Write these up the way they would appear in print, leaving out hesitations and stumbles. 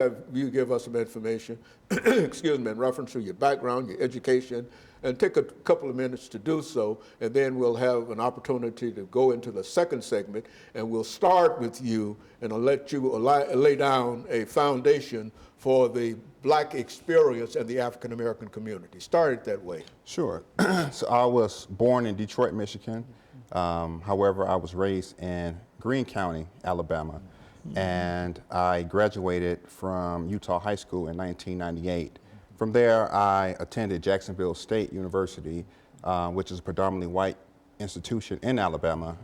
have you give us some information, excuse me, in reference to your background, your education, and take a couple of minutes to do so, and then we'll have an opportunity to go into the second segment, and we'll start with you, and I'll let you lay down a foundation for the Black experience and the African American community. Start it that way. Sure. So I was born in Detroit, Michigan. However, I was raised in Greene County, Alabama. And I graduated from Utah High School in 1998. From there, I attended Jacksonville State University, which is a predominantly white institution in Alabama,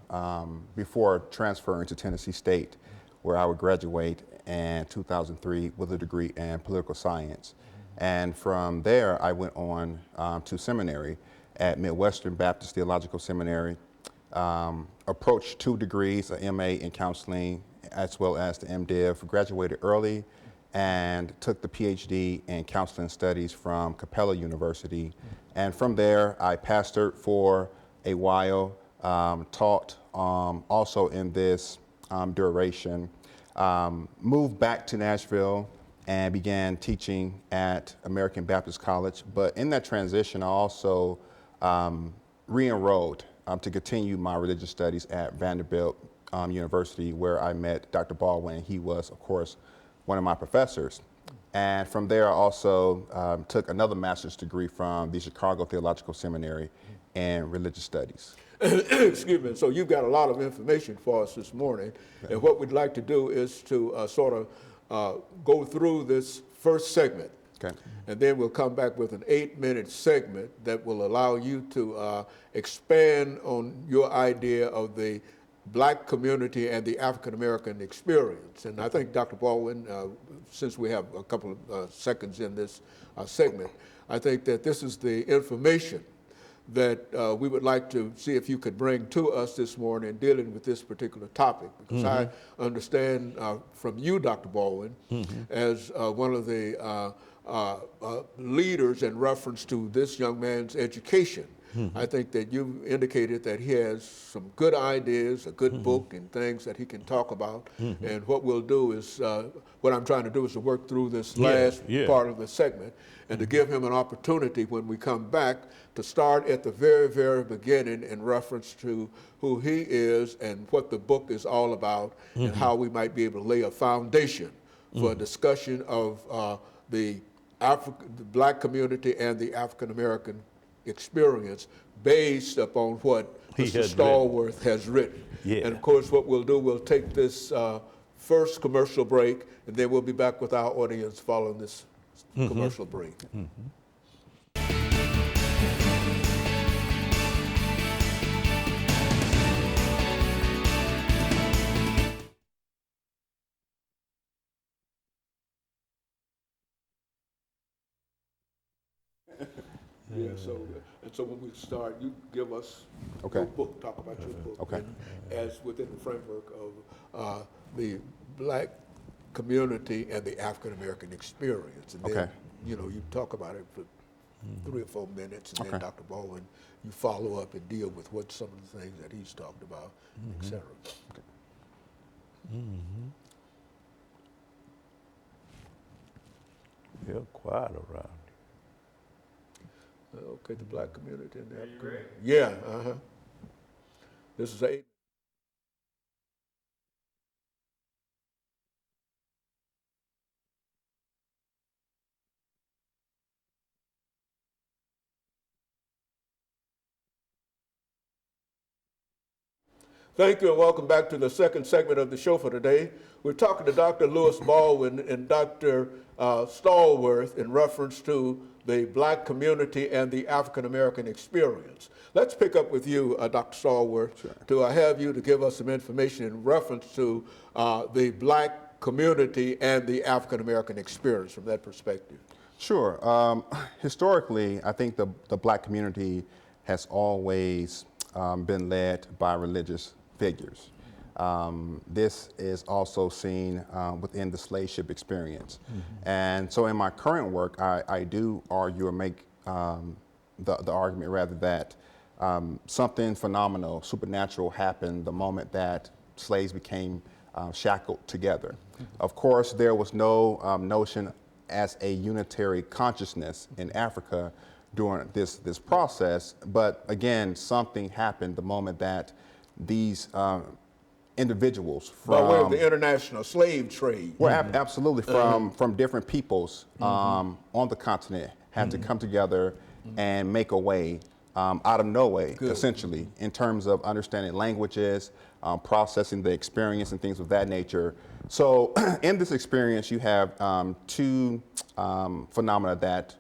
before transferring to Tennessee State, where I would graduate in 2003 with a degree in political science. And from there, I went on to seminary at Midwestern Baptist Theological Seminary, approached 2 degrees, a MA in counseling, as well as the MDiv, graduated early, and took the PhD in counseling studies from Capella University. And from there, I pastored for a while, taught also in this duration, moved back to Nashville and began teaching at American Baptist College. But in that transition, I also re-enrolled to continue my religious studies at Vanderbilt University, where I met Dr. Baldwin. He was, of course, one of my professors. And from there, I also took another master's degree from the Chicago Theological Seminary in religious studies. Excuse me. So you've got a lot of information for us this morning. Okay. And what we'd like to do is to sort of go through this first segment. Okay. And then we'll come back with an 8-minute segment that will allow you to expand on your idea of the Black community and the African American experience. And I think, Dr. Baldwin, since we have a couple of seconds in this segment, I think that this is the information that we would like to see if you could bring to us this morning dealing with this particular topic. Because I understand from you, Dr. Baldwin, as one of the leaders in reference to this young man's education. I think that you indicated that he has some good ideas, a good book, and things that he can talk about. And what we'll do is, what I'm trying to do is to work through this last part of the segment and to give him an opportunity when we come back to start at the very, very beginning in reference to who he is and what the book is all about and how we might be able to lay a foundation for a discussion of the Black community and the African American experience based upon what Mr. Stallworth has written. And of course, what we'll do, we'll take this first commercial break, and then we'll be back with our audience following this commercial break. So when we start, you give us your book, talk about your book, as within the framework of the Black community and the African American experience. And then, you talk about it for 3 or 4 minutes, and then Dr. Baldwin, you follow up and deal with what some of the things that he's talked about, et cetera. You're quiet around. Okay, the Black community and the African. You ready? Yeah, This is 8. Thank you and welcome back to the second segment of the show for today. We're talking to Dr. Lewis Baldwin and Dr. Stallworth in reference to the Black community and the African American experience. Let's pick up with you, Dr. Stallworth, to have you to give us some information in reference to the Black community and the African American experience from that perspective. Sure. Historically, I think the Black community has always been led by religious figures. This is also seen within the slave ship experience. And so in my current work, I do argue or make the argument rather that something phenomenal, supernatural happened the moment that slaves became shackled together. Of course, there was no notion as a unitary consciousness in Africa during this process, but again, something happened the moment that these individuals from— by way of the international slave trade. Well, absolutely, from different peoples on the continent had to come together and make a way out of no way, essentially, in terms of understanding languages, processing the experience and things of that nature. So in this experience, you have two phenomena that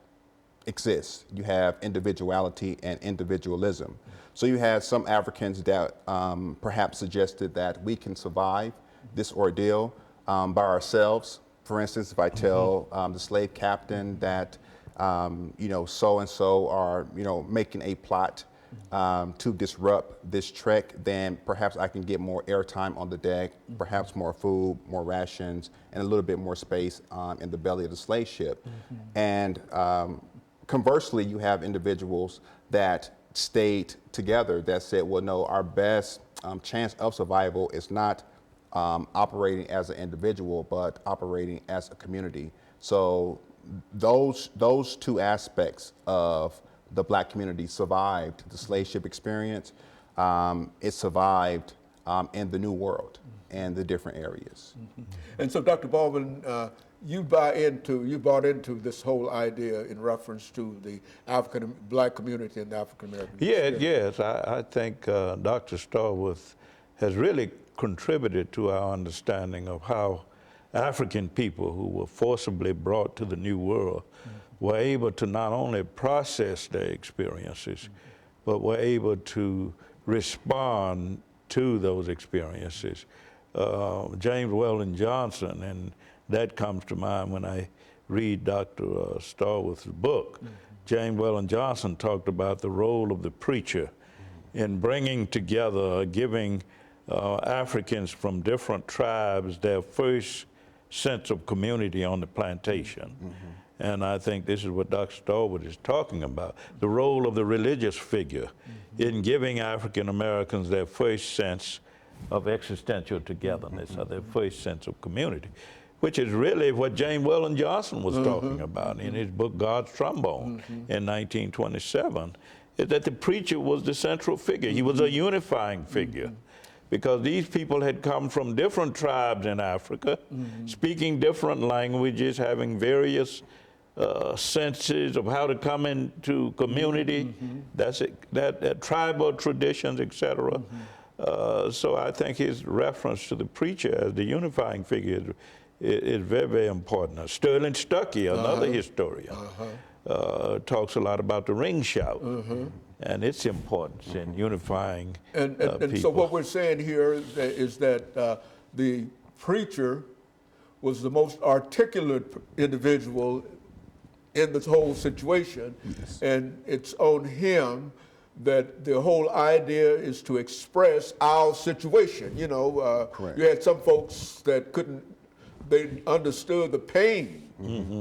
exist. You have individuality and individualism. So you had some Africans that perhaps suggested that we can survive this ordeal by ourselves. For instance, if I tell the slave captain that so-and-so are making a plot to disrupt this trek, then perhaps I can get more airtime on the deck, perhaps more food, more rations, and a little bit more space in the belly of the slave ship. And conversely, you have individuals that stayed together that said, well, no, our best chance of survival is not operating as an individual, but operating as a community. So those two aspects of the Black community survived the slave ship experience. It survived in the New World and the different areas. And so, Dr. Baldwin, you bought into this whole idea in reference to the Black community and the African American. Yes, I think Dr. Starworth has really contributed to our understanding of how African people who were forcibly brought to the New World were able to not only process their experiences, but were able to respond to those experiences. James Weldon Johnson, and that comes to mind when I read Dr. Starworth's book. James Weldon Johnson talked about the role of the preacher in bringing together, giving Africans from different tribes their first sense of community on the plantation. And I think this is what Dr. Starworth is talking about, the role of the religious figure in giving African Americans their first sense of existential togetherness, or their first sense of community, which is really what James Weldon Johnson was talking about in his book, God's Trombone, in 1927, is that the preacher was the central figure. He was a unifying figure, because these people had come from different tribes in Africa, speaking different languages, having various senses of how to come into community, that tribal traditions, etc. So I think his reference to the preacher as the unifying figure is very, very important. Sterling Stuckey, another historian, talks a lot about the ring shout and its importance in unifying people. And so what we're saying here is that the preacher was the most articulate individual in this whole situation, and it's on him that the whole idea is to express our situation. You had some folks that they understood the pain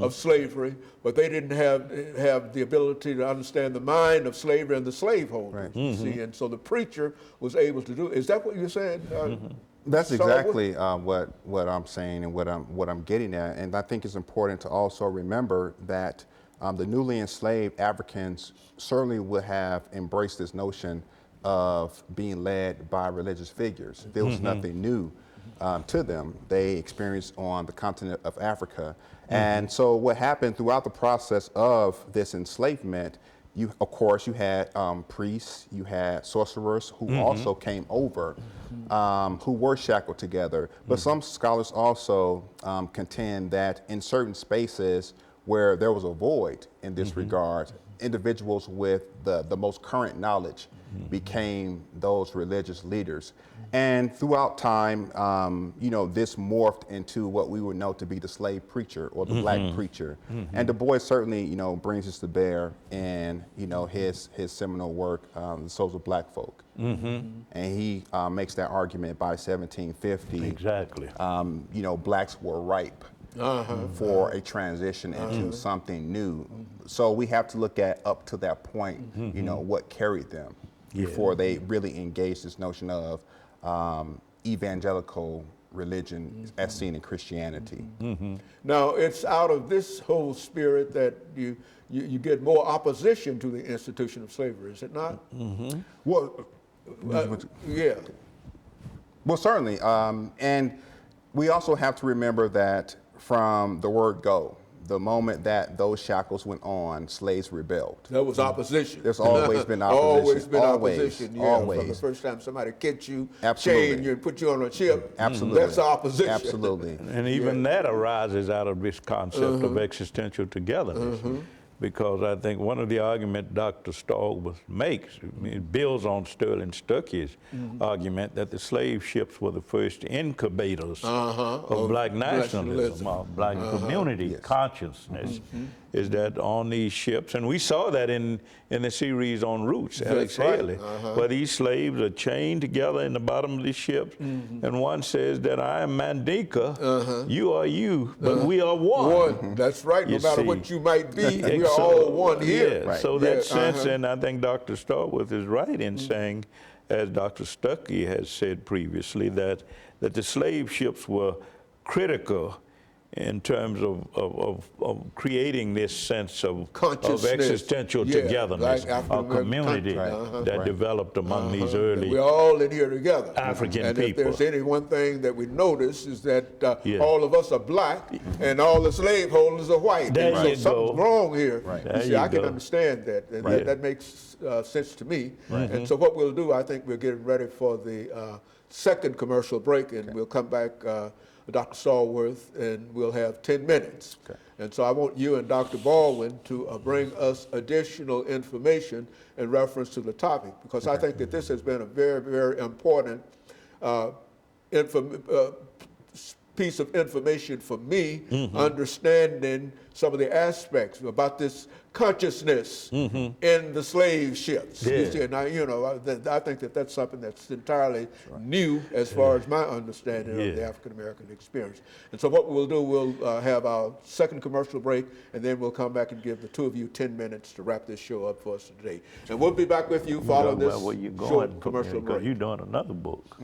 of slavery, but they didn't have the ability to understand the mind of slavery and the slaveholder. See, and so the preacher was able to do. Is that what you're saying? That's exactly what I'm saying and what I'm getting at. And I think it's important to also remember that the newly enslaved Africans certainly would have embraced this notion of being led by religious figures. There was nothing new to them. They experienced on the continent of Africa. And so what happened throughout the process of this enslavement, of course, you had priests, you had sorcerers who also came over, who were shackled together. But some scholars also contend that in certain spaces where there was a void in this regard, individuals with the most current knowledge became those religious leaders. And throughout time, this morphed into what we would know to be the slave preacher or the Black preacher. And Du Bois certainly, brings this to bear in, his seminal work, The Souls of Black Folk. And he makes that argument by 1750. Exactly. Blacks were ripe for a transition into something new. So we have to look at up to that point, what carried them before they really engaged this notion of evangelical religion as seen in Christianity. Now, it's out of this whole spirit that you get more opposition to the institution of slavery, is it not? Well, Yeah. well, certainly. And we also have to remember that from the word go, the moment that those shackles went on, slaves rebelled. There was opposition. There's always been opposition. Always been Always, opposition. Yeah, always. From the first time somebody kicked you, Absolutely. chained you, and put you on a ship. Absolutely. That's opposition. Absolutely. And even that arises out of this concept of existential togetherness. Because I think one of the arguments Dr. Stallworth makes, it builds on Sterling Stuckey's argument that the slave ships were the first incubators of black nationalism, of black community consciousness, is that on these ships, and we saw that in the series on Roots, Alex Haley, where these slaves are chained together in the bottom of the ships, and one says that I am Mandinka, you are you, but we are one. That's right. No You matter see. what you might be, we are all one here. Yeah, Right. so that sense, and I think Dr. Stallworth is right in saying, as Dr. Stuckey has said previously, that the slave ships were critical in terms of creating this sense of existential togetherness, a community that developed among these early We're all in here together. African and people. if there's any one thing that we notice is that all of us are black and all the slaveholders are white. There And you so something's go. wrong here. Right. You There see, you I can go. understand that. And Right. that makes sense to me. And so what we'll do, I think we're getting ready for the second commercial break, and we'll come back, Dr. Stallworth, and we'll have 10 minutes. Okay. And so I want you and Dr. Baldwin to bring us additional information in reference to the topic, because I think that this has been a very, very important piece of information for me, understanding some of the aspects about this consciousness in the slave ships. You see, and I think that that's something that's entirely new as far as my understanding of the African American experience. And so what we'll do, we'll have our second commercial break, and then we'll come back and give the two of you 10 minutes to wrap this show up for us today. And we'll be back with you following this where you short going, commercial because break. you're doing another book.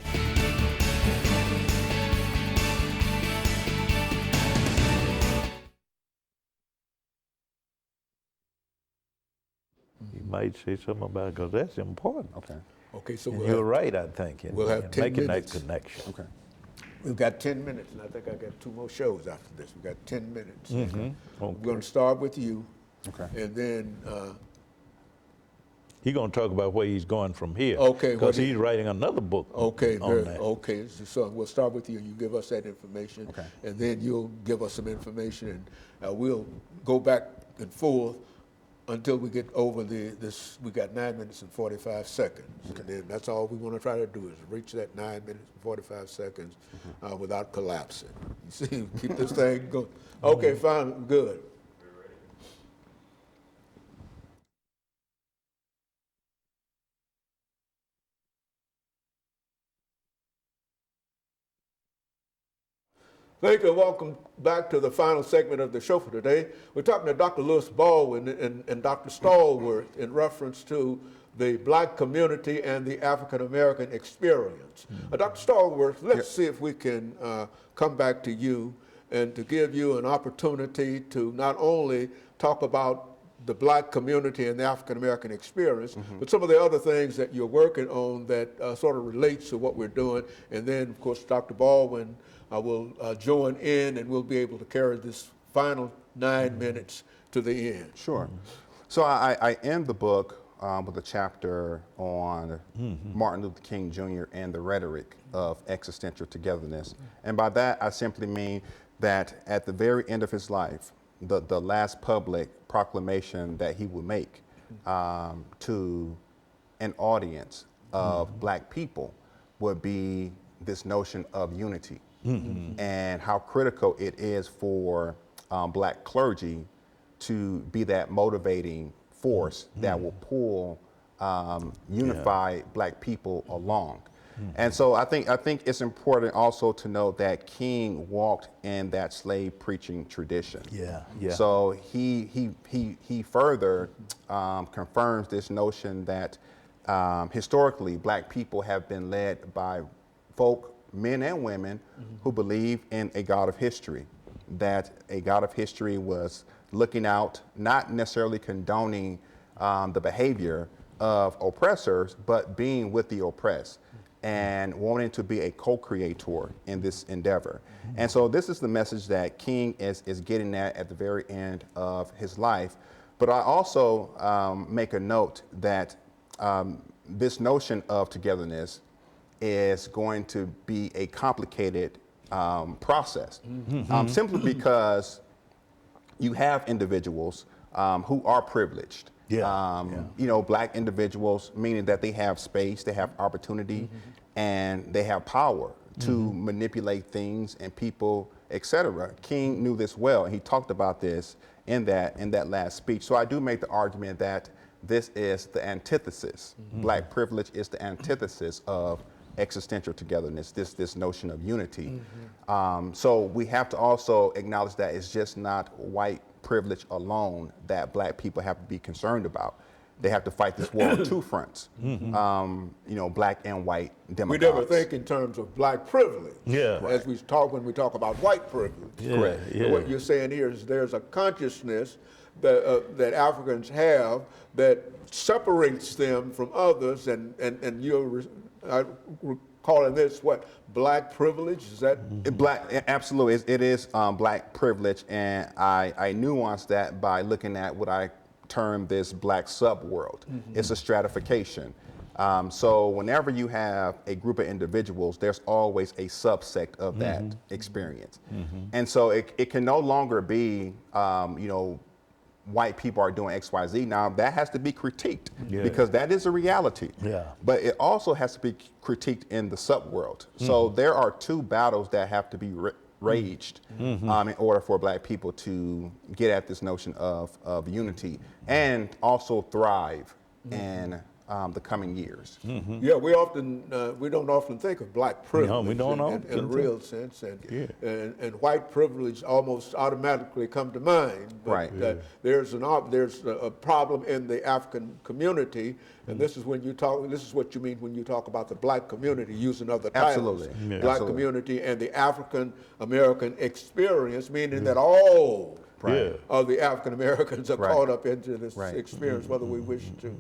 You might say something about it, because that's important. Okay. Okay, so And we'll you're have, right, I think, in, we'll have in 10 making minutes. that connection. Okay. we've got 10 minutes, and I think I got 2 more shows after this. We've got 10 minutes. Okay. We're going to start with you, Okay. and then He's going to talk about where he's going from here. Okay, Because what he's writing another book on that. okay. So we'll start with you, and you give us that information, Okay. and then you'll give us some information, and we'll go back and forth until we get over this. We got 9 minutes and 45 seconds, and then that's all we want to try to do is reach that 9 minutes and 45 seconds without collapsing. You see, keep this thing going. Okay, fine, good. Thank you, and welcome back to the final segment of the show for today. We're talking to Dr. Lewis Baldwin and Dr. Stallworth in reference to the black community and the African American experience. Dr. Stallworth, let's see if we can come back to you and to give you an opportunity to not only talk about the black community and the African American experience, but some of the other things that you're working on that sort of relates to what we're doing. And then, of course, Dr. Baldwin will join in, and we'll be able to carry this final 9 minutes to the end. Sure. So I end the book with a chapter on Martin Luther King Jr. and the rhetoric of existential togetherness. And by that, I simply mean that at the very end of his life, the last public proclamation that he would make to an audience of black people would be this notion of unity. And how critical it is for black clergy to be that motivating force that will pull unified black people along. And so I think it's important also to note that King walked in that slave preaching tradition. So he further confirms this notion that historically black people have been led by folk men and women who believe in a God of history, that a God of history was looking out, not necessarily condoning the behavior of oppressors, but being with the oppressed and wanting to be a co-creator in this endeavor. And so this is the message that King is getting at the very end of his life. But I also make a note that this notion of togetherness is going to be a complicated process, simply because you have individuals who are privileged. You know, black individuals, meaning that they have space, they have opportunity, and they have power to manipulate things and people, etc. King knew this well, and he talked about this in that last speech. So I do make the argument that this is the antithesis. Black privilege is the antithesis of existential togetherness, this notion of unity. So we have to also acknowledge that it's just not white privilege alone that black people have to be concerned about. They have to fight this war on two fronts, you know, black and white demagogues. We never think in terms of black privilege as we talk when we talk about white privilege. Correct. And what you're saying here is there's a consciousness that, that Africans have that separates them from others, and you're calling this what, black privilege? Is that black? Absolutely, it is black privilege, and I nuance that by looking at what I term this black subworld. It's a stratification. So whenever you have a group of individuals, there's always a subsect of that experience, and so it can no longer be, you know, white people are doing X, Y, Z. Now that has to be critiqued because that is a reality. But it also has to be critiqued in the subworld. So there are two battles that have to be raged in order for black people to get at this notion of unity and also thrive in the coming years. Yeah, we don't often think of black privilege No, we don't in a real sense, and white privilege almost automatically come to mind. But there's a problem in the African community, and this is when you talk. This is what you mean when you talk about the black community, using other titles. Black community and the African American experience, meaning that all of the African Americans are caught up into this experience, whether we wish to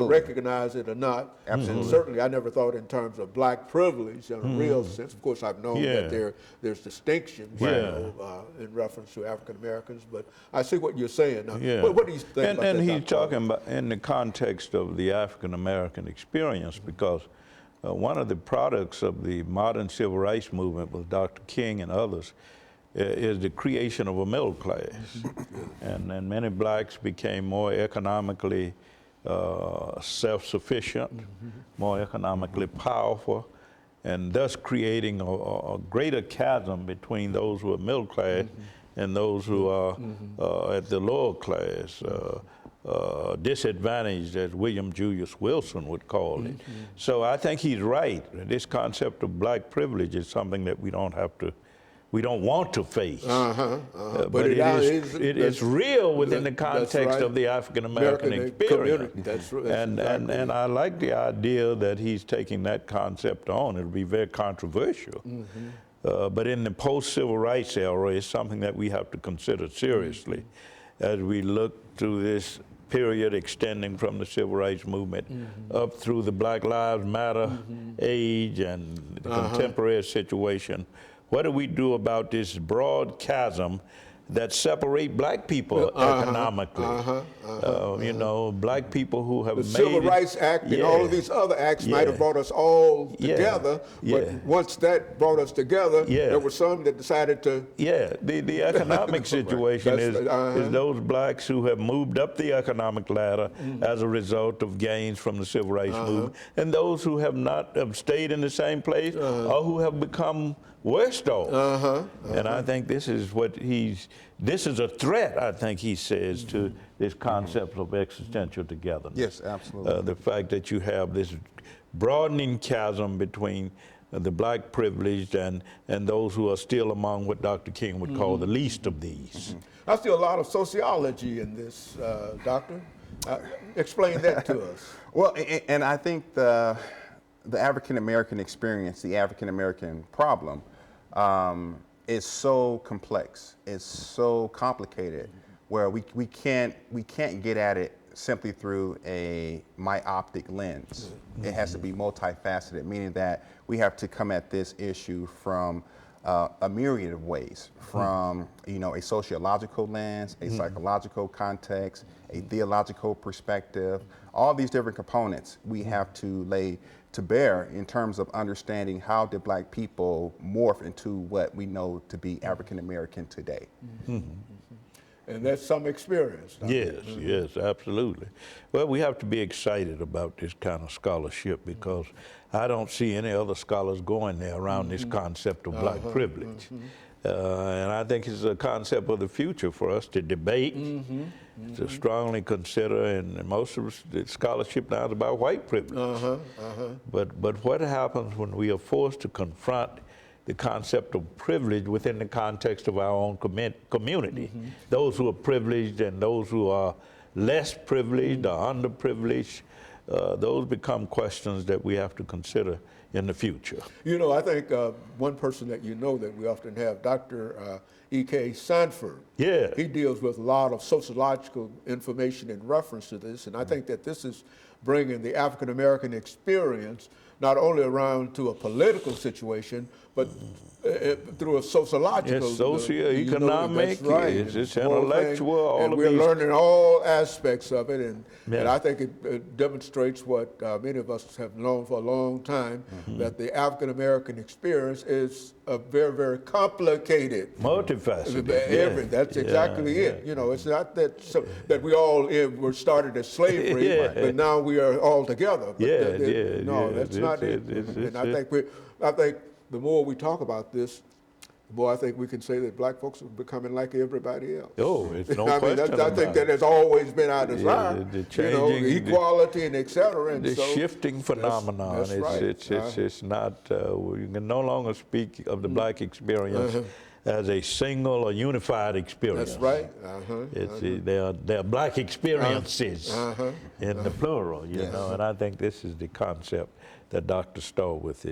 recognize it or not. And certainly, I never thought in terms of black privilege in a real sense. Of course, I've known that there's distinctions, you know, in reference to African Americans. But I see what you're saying. Now, what do you think about that? And he's talking about in the context of the African American experience, because one of the products of the modern civil rights movement with Dr. King and others is the creation of a middle class. And many blacks became more economically self-sufficient, more economically powerful, and thus creating a greater chasm between those who are middle class and those who are at the lower class, disadvantaged, as William Julius Wilson would call it. So I think he's right. This concept of black privilege is something that we don't want to face. But it is real within the context of the African American experience. And I like the idea that he's taking that concept on. It'll be very controversial. But in the post-civil rights era, it's something that we have to consider seriously as we look through this period extending from the civil rights movement up through the Black Lives Matter age and the contemporary situation. What do we do about this broad chasm that separate black people economically? You know, black people who have made the Civil Rights Act and all of these other acts might have brought us all together, but once that brought us together, there were some that decided to... the economic situation is those blacks who have moved up the economic ladder as a result of gains from the Civil Rights movement, and those who have not have stayed in the same place or who have become worse off. And I think this is this is a threat, I think he says, to this concept of existential togetherness. Yes, absolutely. The fact that you have this broadening chasm between the black privileged and those who are still among what Dr. King would call the least of these. I see a lot of sociology in this, Doctor. Explain that to us. Well, and I think the African American experience, the African American problem, is so complex. It's so complicated, where we can't get at it simply through a myopic lens. It has to be multifaceted, meaning that we have to come at this issue from a myriad of ways, from a sociological lens, a psychological context, a theological perspective. All these different components we have to lay to bear in terms of understanding how did Black people morph into what we know to be African American today. And that's some experience. Yes, yes, absolutely. Well, we have to be excited about this kind of scholarship, because I don't see any other scholars going there around this concept of Black privilege. And I think it's a concept of the future for us to debate, to strongly consider, and most of the scholarship now is about white privilege. But what happens when we are forced to confront the concept of privilege within the context of our own community? Those who are privileged and those who are less privileged or underprivileged, those become questions that we have to consider in the future. You know, I think one person that that we often have, Dr. E.K. Sanford. Yeah. He deals with a lot of sociological information in reference to this, and I think that this is bringing the African American experience not only around to a political situation, but through a sociological, it's socio-economic, that's right, it's intellectual, all and of we're these. learning all aspects of it, and Yeah. I think it demonstrates what many of us have known for a long time, that the African American experience is a very, very complicated. Multifaceted. That's exactly it. You know, it's not that that we all were started as slavery, but now we are all together. But no, that's not it. And I think the more we talk about this, the more I think we can say that Black folks are becoming like everybody else. Oh, it's no I mean, question I think about that has always been our desire. the changing, equality and et cetera. And the so shifting phenomenon. That's right. It's not. You can no longer speak of the Black experience as a single or unified experience. That's right. There are Black experiences in the plural, you know, and I think this is the concept that Dr. Stallworth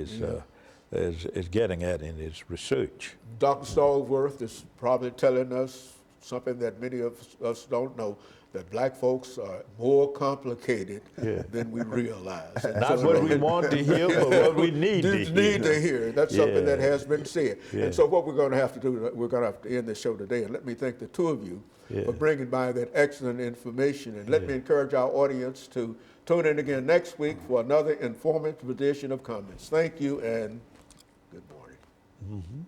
is getting at in his research. Dr. Stallworth is probably telling us something that many of us don't know, that Black folks are more complicated than we realize. And Not what we want to hear, but what we need to hear. That's something that has been said. And so what we're going to have to do, we're going to have to end the show today. And let me thank the two of you for bringing by that excellent information. And let me encourage our audience to tune in again next week for another informative edition of Comments. Thank you and good morning.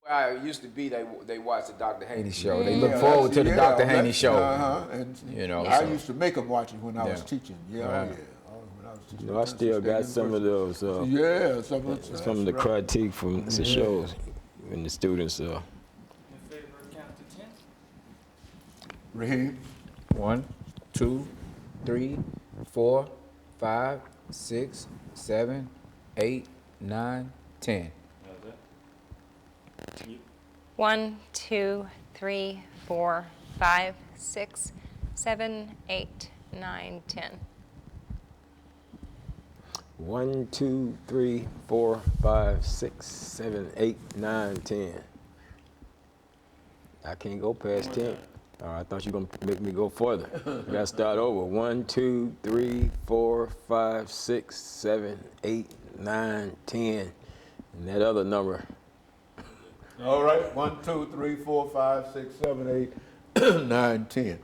Well, it used to be they watched the Dr. Haney show. They Yeah, look forward to the Dr. Haney that's- show. And You know, I so. used to make them watch it when I was Yeah. teaching. Yeah, Right. oh yeah. When I was teaching. You know, I at still Tennessee got State some of University. those. Yeah, some of Some of the that's right. critique from the shows when the students. In favor of count to 10? Raheem? 1, 2, 3, 4, 5, 6, 7, 8, 9, 10. 1, 2, 3, 4, 5, 6, 7, 8, 9, 10. 1, 2, 3, 4, 5, 6, 7, 8, 9, 10. I can't go past 10. I thought you were gonna make me go further. You gotta start over. 1, 2, 3, 4, 5, 6, 7, 8, 9, 10. And that other number. All right, 1, 2, 3, 4, 5, 6, 7, 8, 9, 10.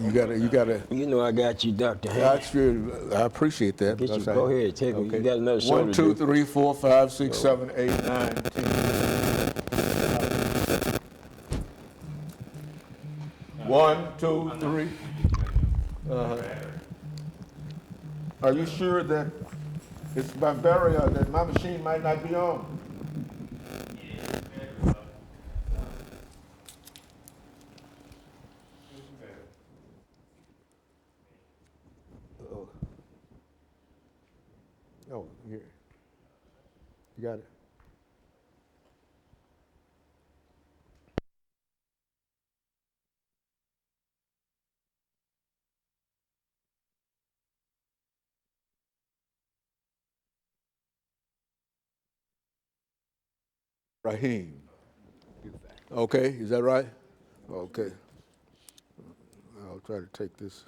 You gotta. You know I got you, Dr. Haney. That's good. I appreciate that. Get you, That's go right. ahead, take it. Okay. You got another show 1, to 2, do. 3, 4, 5, 6, 7, 8, 9, 10. 1, 2, 3. Are you sure that it's my barrier that my machine might not be on? Oh, here. You got it. Raheem. Okay, is that right? Okay. I'll try to take this.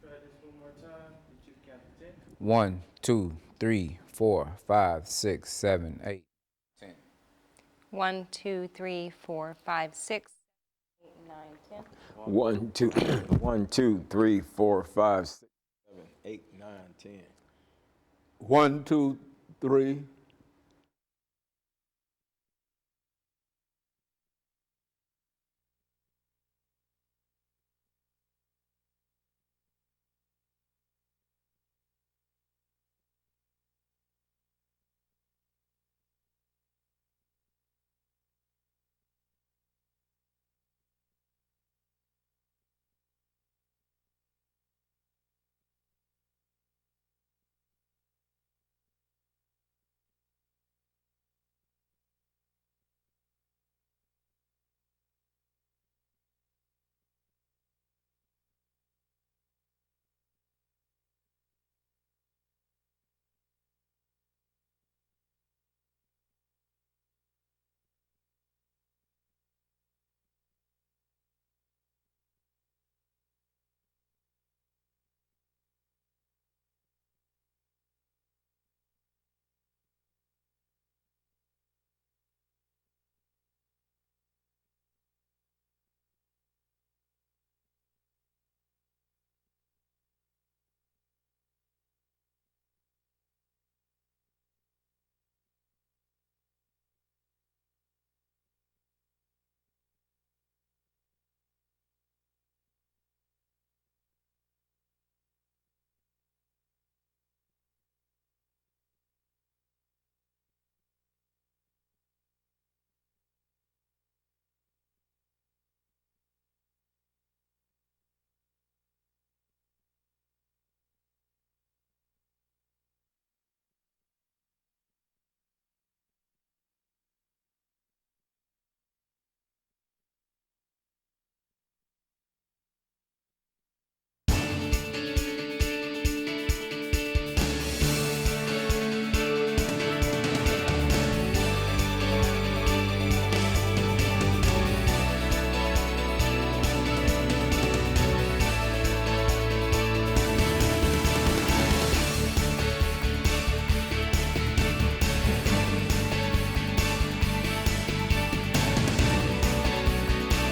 Try this one more time. Get you to count to 10. 1, 2, 3, 4, 5, 6, 7, 8, 10. 1, 2, 3, 4, 5, 6, 8, 9, 10. 1, 2, 1, 2, 3, 4, 5, 6, 7, 8, 9, 10. 1, 2, 3.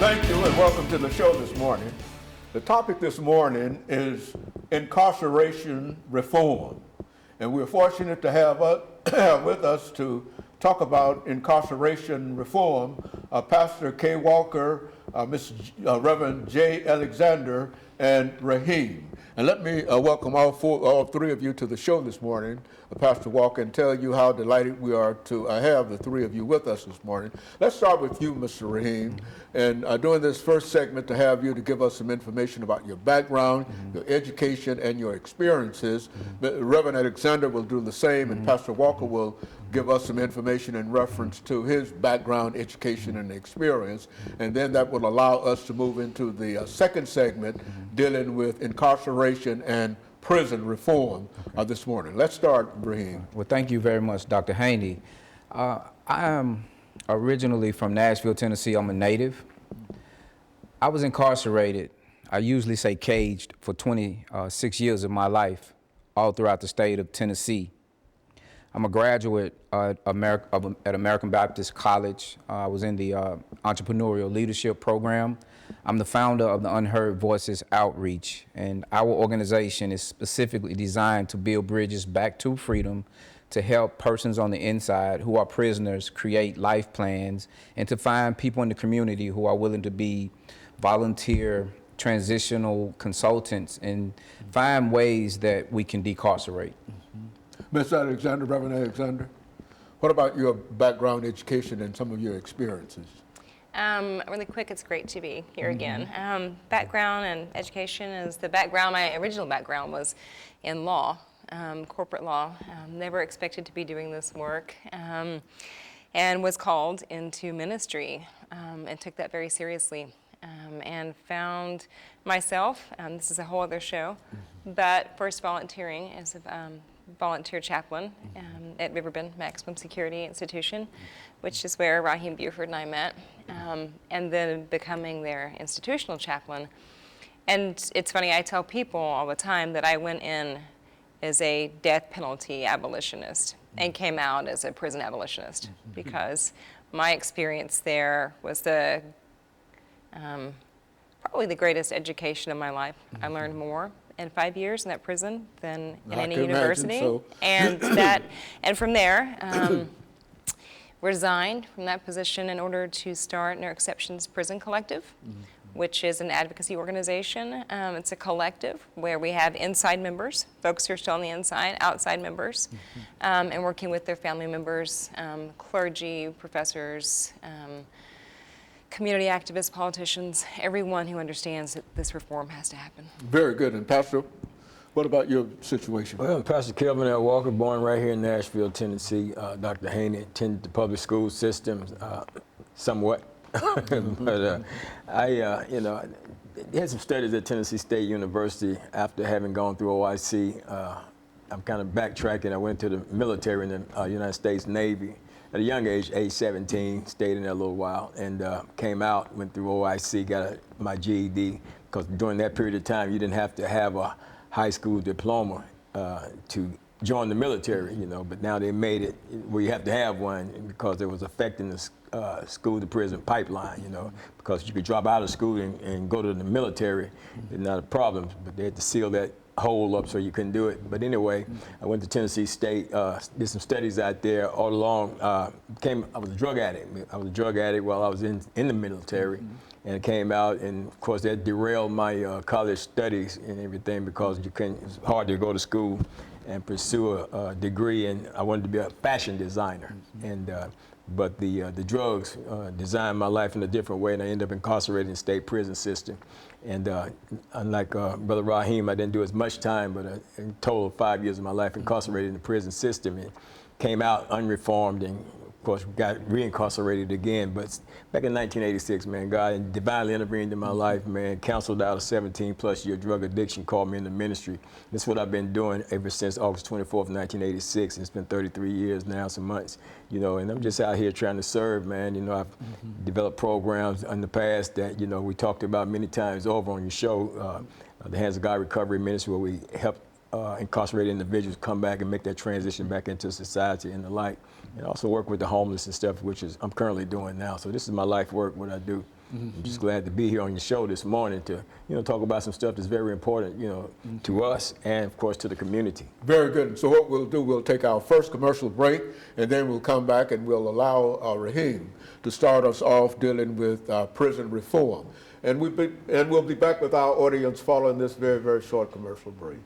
Thank you and welcome to the show this morning. The topic this morning is incarceration reform. And we're fortunate to have with us to talk about incarceration reform, Pastor Kay Walker, Reverend J. Alexander, and Raheem. And let me welcome all three of you to the show this morning, Pastor Walker, and tell you how delighted we are to have the three of you with us this morning. Let's start with you, Mr. Raheem, and during this first segment to have you to give us some information about your background, your education, and your experiences. Reverend Alexander will do the same, and Pastor Walker will give us some information in reference to his background, education, and experience, and then that will allow us to move into the second segment dealing with incarceration and prison reform this morning. Let's start, Raheem. Well, thank you very much, Dr. Haney. I am originally from Nashville, Tennessee. I'm a native. I was incarcerated, I usually say caged, for 26 years of my life, all throughout the state of Tennessee. I'm a graduate at American Baptist College. I was in the entrepreneurial leadership program. I'm the founder of the Unheard Voices Outreach, and our organization is specifically designed to build bridges back to freedom, to help persons on the inside who are prisoners create life plans, and to find people in the community who are willing to be volunteer transitional consultants and find ways that we can decarcerate. Ms. Alexander, Reverend Alexander, what about your background, education, and some of your experiences? Really quick, it's great to be here again. Background and education is the background. My original background was in law, corporate law. Never expected to be doing this work, and was called into ministry and took that very seriously, and found myself, this is a whole other show, but first volunteering as a volunteer chaplain at Riverbend Maximum Security Institution, which is where Raheem Buford and I met, and then becoming their institutional chaplain. And it's funny, I tell people all the time that I went in as a death penalty abolitionist and came out as a prison abolitionist, because my experience there was probably the greatest education of my life. I learned more in 5 years in that prison than in any university. So. And from there, resigned from that position in order to start No Exceptions Prison Collective, which is an advocacy organization. It's a collective where we have inside members, folks who are still on the inside, outside members, and working with their family members, clergy, professors, community activists, politicians, everyone who understands that this reform has to happen. Very good. And Pastor, what about your situation? Well, Pastor Kelvin L. Walker, born right here in Nashville, Tennessee. Dr. Haney attended the public school system somewhat. But I had some studies at Tennessee State University after having gone through OIC. I'm kind of backtracking. I went to the military in the United States Navy at a young age, age 17, stayed in there a little while, and came out, went through OIC, got my GED, because during that period of time, you didn't have to have a high school diploma to join the military, but now they made it where you have to have one because it was affecting the school to prison pipeline, because you could drop out of school and go to the military, it's not a problem, but they had to seal that hole up so you couldn't do it. But anyway, I went to Tennessee State, did some studies out there all along. I was a drug addict. I was a drug addict while I was in the military, and came out, and of course that derailed my college studies and everything, because it's hard to go to school and pursue a degree, and I wanted to be a fashion designer. But the drugs designed my life in a different way, and I ended up incarcerated in the state prison system. And unlike Brother Raheem, I didn't do as much time, but in total 5 years of my life incarcerated in the prison system, and came out unreformed, and of course got reincarcerated again. But back in 1986, man, God divinely intervened in my life, man, counseled out a 17+ year drug addiction, called me into ministry. This is what I've been doing ever since August 24th, 1986. It's been 33 years now, some months, and I'm just out here trying to serve, man. I've developed programs in the past that, we talked about many times over on your show, the Hands of God Recovery Ministry, where we help incarcerated individuals come back and make that transition back into society and the like. And also work with the homeless and stuff, which is I'm currently doing now. So this is my life work, what I do. I'm just glad to be here on your show this morning to, talk about some stuff that's very important, to us and, of course, to the community. Very good. So what we'll do, we'll take our first commercial break, and then we'll come back and we'll allow Raheem to start us off dealing with prison reform. And we'll be back with our audience following this very, very short commercial break.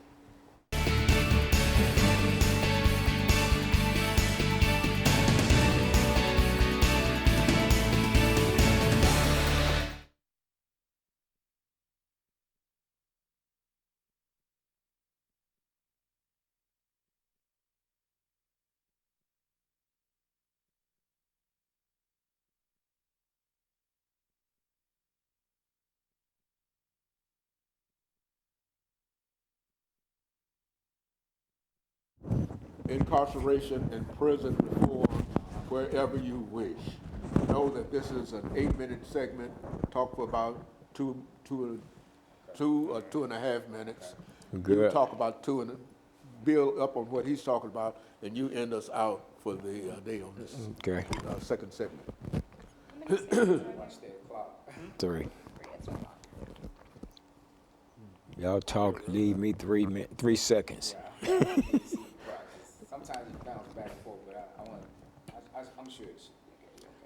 Incarceration and prison reform wherever you wish. Know that this is an 8-minute segment. Talk for about two or 2.5 minutes. Good. You talk about two and build up on what he's talking about, and you end us out for the day on this second segment. 3. Y'all talk, leave me 3 seconds. Sometimes you bounce back and forth, but I'm sure it's.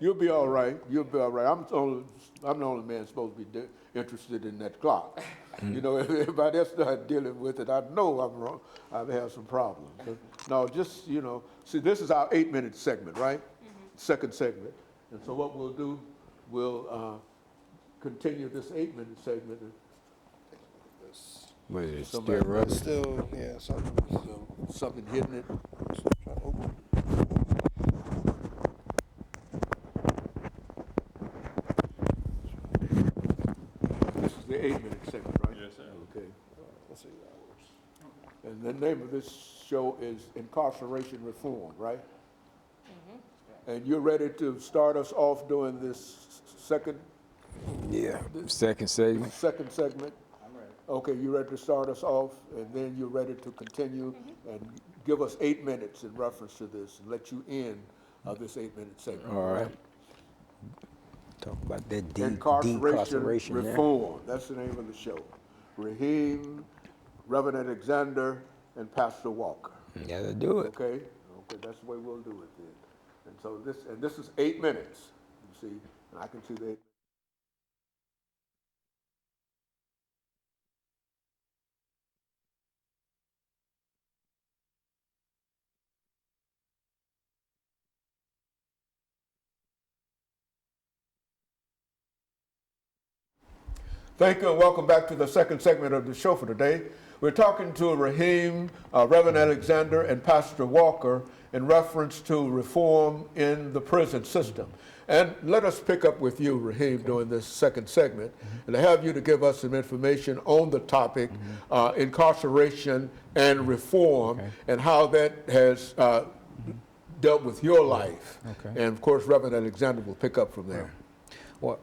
You'll be all right. You'll be all right. I'm the only man supposed to be interested in that clock. If everybody else started dealing with it, I know I'm wrong. I've had some problems. But no, just, see, this is our 8-minute segment, right? Second segment. And so what we'll do, we'll continue this 8-minute segment. What is it, Somebody- still rubbing? Still, yeah, Something hitting it. trying to open. This is the 8-minute segment, right? Yes, sir. Okay. Let's see how that works. And the name of this show is Incarceration Reform, right? And you're ready to start us off doing this second Second segment. segment? I'm ready. Okay, you ready to start us off, and then you're ready to continue and give us 8 minutes in reference to this, and let you end this 8-minute segment. All right. Talk about that Incarceration decarceration there. Reform, that's the name of the show. Raheem, Reverend Alexander, and Pastor Walker. You gotta do it. Okay, that's the way we'll do it then. And so this is 8 minutes, you see, and I can see the 8. Thank you and welcome back to the second segment of the show for today. We're talking to Raheem, Reverend Alexander, and Pastor Walker in reference to reform in the prison system. And let us pick up with you, Raheem, during this second segment, and have you to give us some information on the topic, incarceration and reform, and how that has dealt with your life. And of course, Reverend Alexander will pick up from there. Well,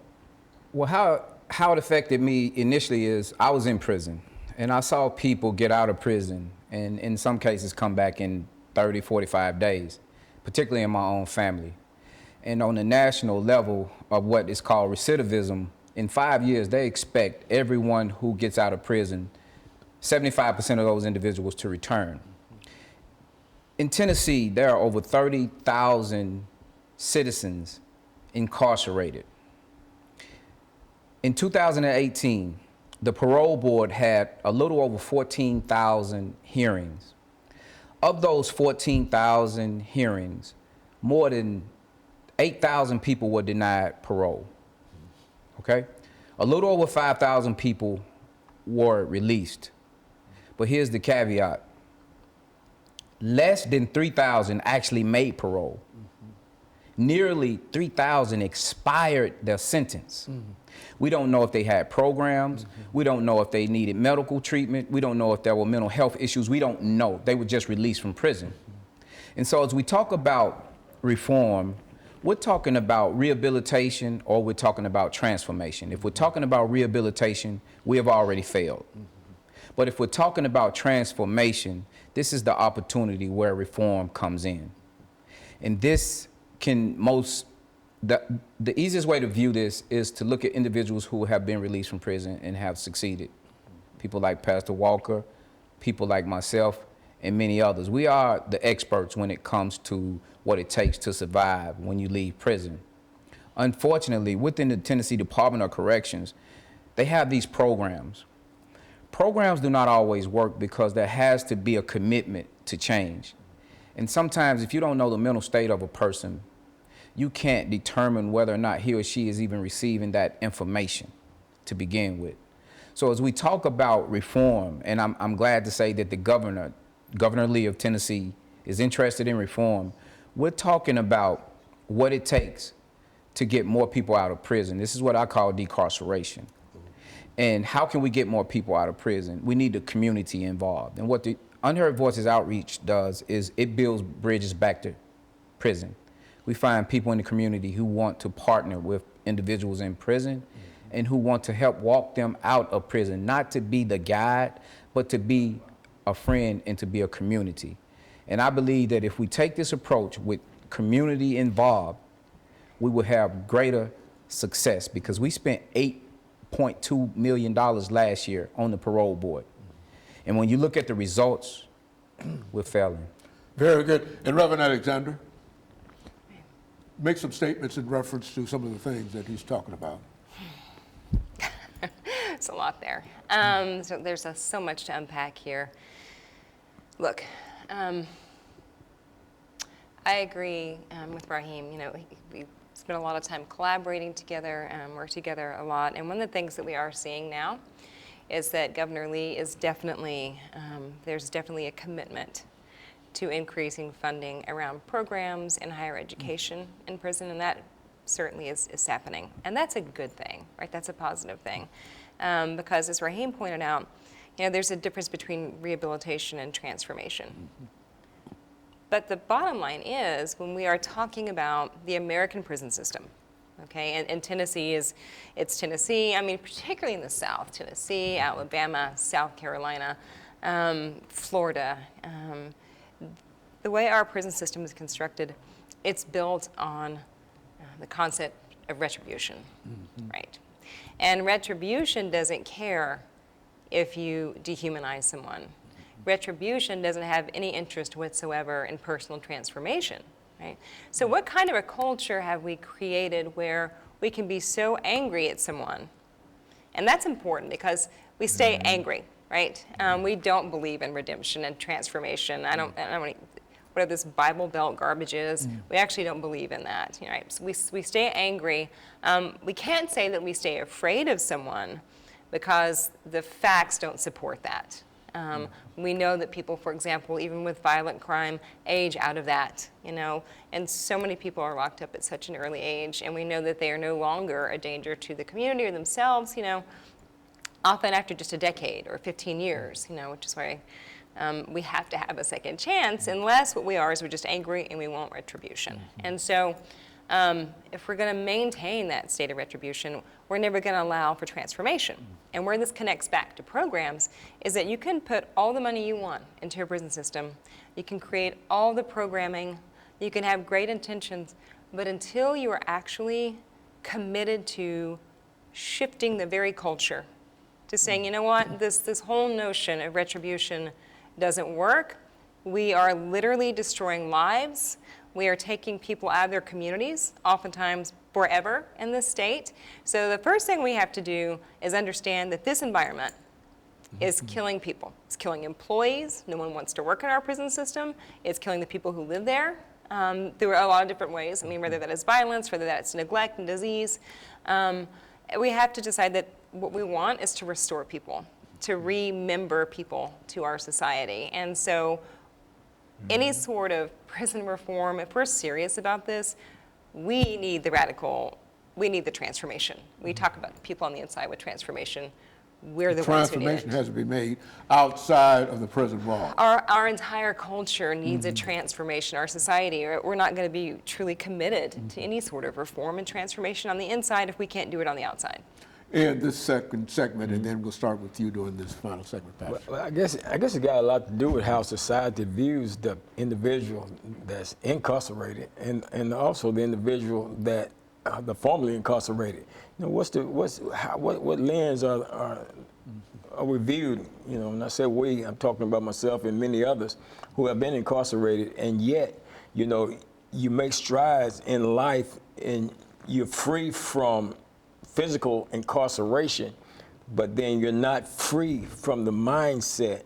how it affected me initially is I was in prison, and I saw people get out of prison and in some cases come back in 30, 45 days, particularly in my own family. And on the national level of what is called recidivism, in 5 years, they expect everyone who gets out of prison, 75% of those individuals to return. In Tennessee, there are over 30,000 citizens incarcerated. In 2018, the parole board had a little over 14,000 hearings. Of those 14,000 hearings, more than 8,000 people were denied parole, okay? A little over 5,000 people were released. But here's the caveat. Less than 3,000 actually made parole. Nearly 3,000 expired their sentence. We don't know if they had programs. We don't know if they needed medical treatment. We don't know if there were mental health issues. We don't know. They were just released from prison. And so as we talk about reform, we're talking about rehabilitation or we're talking about transformation. If we're talking about rehabilitation, we have already failed. But if we're talking about transformation, this is the opportunity where reform comes in. And this can most the easiest way to view this is to look at individuals who have been released from prison and have succeeded. People like Pastor Walker, people like myself, and many others. We are the experts when it comes to what it takes to survive when you leave prison. Unfortunately, within the Tennessee Department of Corrections, they have these programs. Programs do not always work because there has to be a commitment to change. And sometimes if you don't know the mental state of a person, you can't determine whether or not he or she is even receiving that information to begin with. So as we talk about reform, and I'm glad to say that the Governor Lee of Tennessee is interested in reform, we're talking about what it takes to get more people out of prison. This is what I call decarceration. And how can we get more people out of prison? We need the community involved. And what the Unheard Voices Outreach does is it builds bridges back to prison. We find people in the community who want to partner with individuals in prison and who want to help walk them out of prison, not to be the guide, but to be a friend and to be a community. And I believe that if we take this approach with community involved, we will have greater success, because we spent $8.2 million last year on the parole board. And when you look at the results, we're failing. Very good. And Reverend Alexander, make some statements in reference to some of the things that he's talking about. It's a lot there. So there's so much to unpack here. Look, I agree with Raheem. You know, we spent a lot of time collaborating together, work together a lot. And one of the things that we are seeing now is that Governor Lee is definitely, there's definitely a commitment to increasing funding around programs in higher education in prison, and that certainly is happening. And that's a good thing, right? That's a positive thing. Because as Raheem pointed out, you know, there's a difference between rehabilitation and transformation. But the bottom line is, when we are talking about the American prison system, okay, and Tennessee it's Tennessee, I mean, particularly in the South, Tennessee, Alabama, South Carolina, Florida, the way our prison system is constructed, it's built on the concept of retribution, right? And retribution doesn't care if you dehumanize someone. Retribution doesn't have any interest whatsoever in personal transformation, right? So what kind of a culture have we created where we can be so angry at someone? And that's important, because we stay angry, right? We don't believe in redemption and transformation. I don't whatever this Bible Belt garbage is, we actually don't believe in that, right? So we stay angry. We can't say that we stay afraid of someone, because the facts don't support that. We know that people, for example, even with violent crime, age out of that, you know, and so many people are locked up at such an early age, and we know that they are no longer a danger to the community or themselves, you know, often after just a decade or 15 years, you know, which is why we have to have a second chance, unless what we are is we're just angry and we want retribution. And so if we're going to maintain that state of retribution, we're never going to allow for transformation. And where this connects back to programs is that you can put all the money you want into a prison system, you can create all the programming, you can have great intentions, but until you are actually committed to shifting the very culture, to saying, you know what, this whole notion of retribution doesn't work. We are literally destroying lives. We are taking people out of their communities, oftentimes forever in this state. So the first thing we have to do is understand that this environment is killing people. It's killing employees. No one wants to work in our prison system. It's killing the people who live there. There are a lot of different ways. I mean, whether that is violence, whether that's neglect and disease. We have to decide that what we want is to restore people, to remember people to our society. And so any sort of prison reform, if we're serious about this, we need the transformation. We talk about people on the inside with transformation. We're the ones who need it. Transformation has to be made outside of the prison walls. Our entire culture needs a transformation, our society. We're not going to be truly committed to any sort of reform and transformation on the inside if we can't do it on the outside. In this second segment, and then we'll start with you doing this final segment, Pastor. Well, I guess it got a lot to do with how society views the individual that's incarcerated, and also the individual that the formerly incarcerated. You know, what lens are we viewed? You know, and I said we, I'm talking about myself and many others who have been incarcerated, and yet, you know, you make strides in life and you're free from physical incarceration, but then you're not free from the mindset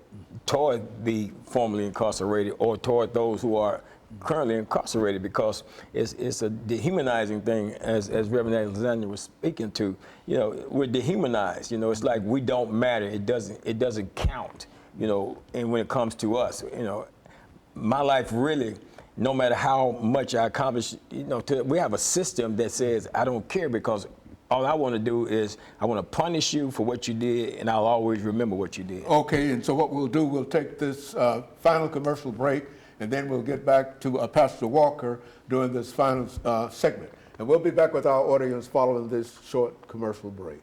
toward the formerly incarcerated or toward those who are currently incarcerated, because it's a dehumanizing thing, as Reverend Alexander was speaking to. You know, we're dehumanized. You know, it's like we don't matter. It doesn't count. You know, and when it comes to us, you know, my life really, no matter how much I accomplish, you know, we have a system that says I don't care, because all I want to do is I want to punish you for what you did, and I'll always remember what you did. Okay, and so what we'll do, we'll take this final commercial break, and then we'll get back to Pastor Walker during this final segment. And we'll be back with our audience following this short commercial break.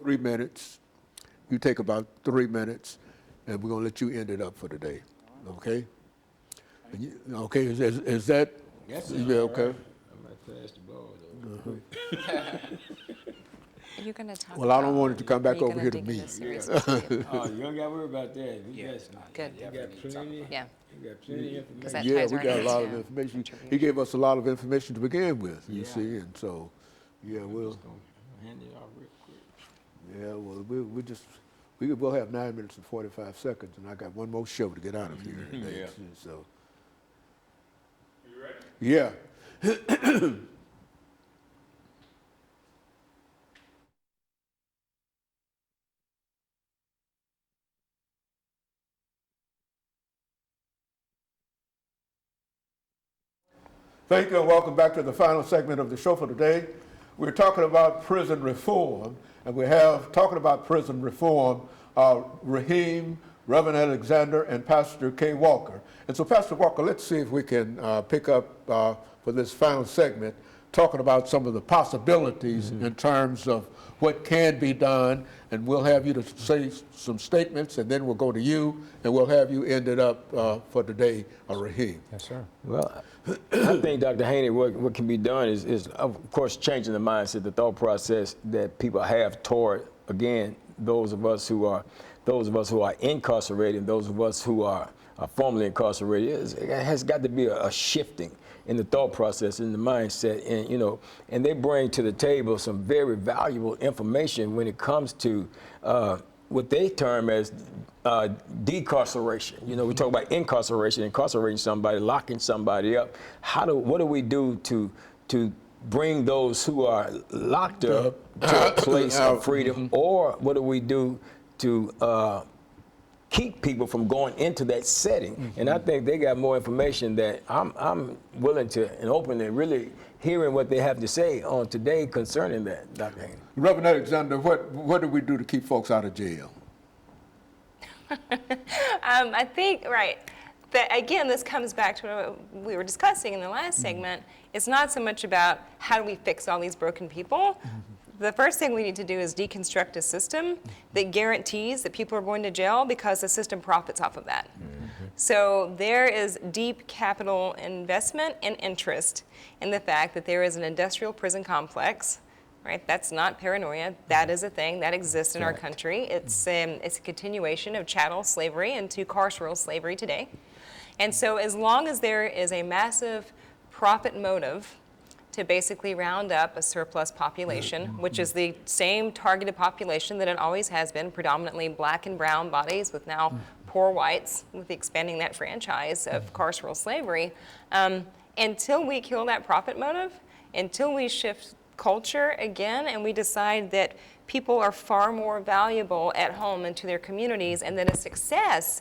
Three minutes. You take about 3 minutes, and we're going to let you end it up for today. Okay? And you, okay, is that? Yes, yeah, okay. I might pass the ball, though. Are you going to talk Well, I don't about- want it to come back are you over gonna here to dig me. into serious issue? Oh, you don't got to worry about that. We Good. got plenty. Yeah. We got plenty of information. 'Cause that Yeah, ties we right got a lot of into information. He contribution. gave us a lot of information to begin with, you Yeah. see, and so, yeah, we'll, Hand it off real quick. yeah, well, we'll have 9 minutes and 45 seconds, and I got one more show to get out of here today, Yeah. so. You ready? Yeah. Thank you and welcome back to the final segment of the show for today. We're talking about prison reform, and we have talking about prison reform, Raheem, Reverend Alexander, and Pastor K. Walker. And so, Pastor Walker, let's see if we can pick up for this final segment, talking about some of the possibilities in terms of what can be done, and we'll have you to say some statements, and then we'll go to you, and we'll have you end it up for today, Raheem. Yes, sir. Well, I think, Dr. Haney, what can be done is, of course, changing the mindset, the thought process that people have toward, again, those of us who are incarcerated, and those of us who are formerly incarcerated. It has got to be a shifting in the thought process, in the mindset, and you know, and they bring to the table some very valuable information when it comes to what they term as decarceration. You know, we talk about incarceration, incarcerating somebody, locking somebody up. What do we do to bring those who are locked up to a place of freedom, or what do we do to keep people from going into that setting? And I think they got more information that I'm willing to and open to really hearing what they have to say on today concerning that, Dr. Haney. Reverend Alexander, what do we do to keep folks out of jail? I think, right, that again, this comes back to what we were discussing in the last segment. It's not so much about how do we fix all these broken people. The first thing we need to do is deconstruct a system that guarantees that people are going to jail because the system profits off of that. So there is deep capital investment and interest in the fact that there is an industrial prison complex. Right? That's not paranoia. That is a thing that exists in our country. It's a continuation of chattel slavery into carceral slavery today. And so as long as there is a massive profit motive to basically round up a surplus population, which is the same targeted population that it always has been, predominantly black and brown bodies with now poor whites, with expanding that franchise of carceral slavery, until we kill that profit motive, until we shift culture again, and we decide that people are far more valuable at home and to their communities, and that a success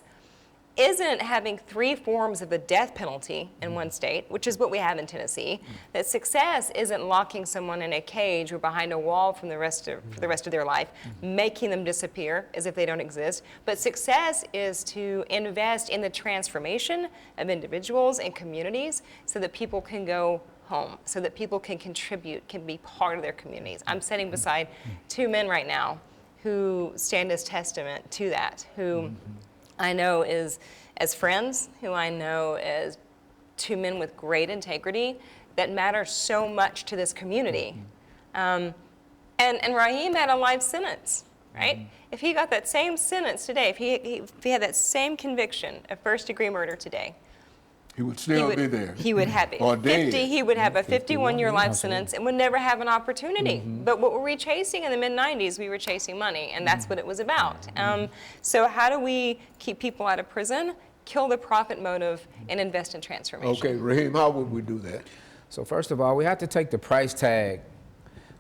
isn't having 3 forms of the death penalty in one state, which is what we have in Tennessee. That success isn't locking someone in a cage or behind a wall for the rest of their life, making them disappear as if they don't exist. But success is to invest in the transformation of individuals and communities so that people can go home, so that people can contribute, can be part of their communities. I'm sitting beside 2 men right now who stand as testament to that, who I know is as friends, who I know as two men with great integrity that matter so much to this community. And Raheem had a life sentence, right? If he got that same sentence today, if he had that same conviction of first-degree murder today, He would still be there. he would have Or dead. he would have a 51-year life sentence and would never have an opportunity. But what were we chasing in the mid-90s? We were chasing money, and that's what it was about. So how do we keep people out of prison, kill the profit motive, and invest in transformation? Okay, Raheem, how would we do that? So first of all, we have to take the price tag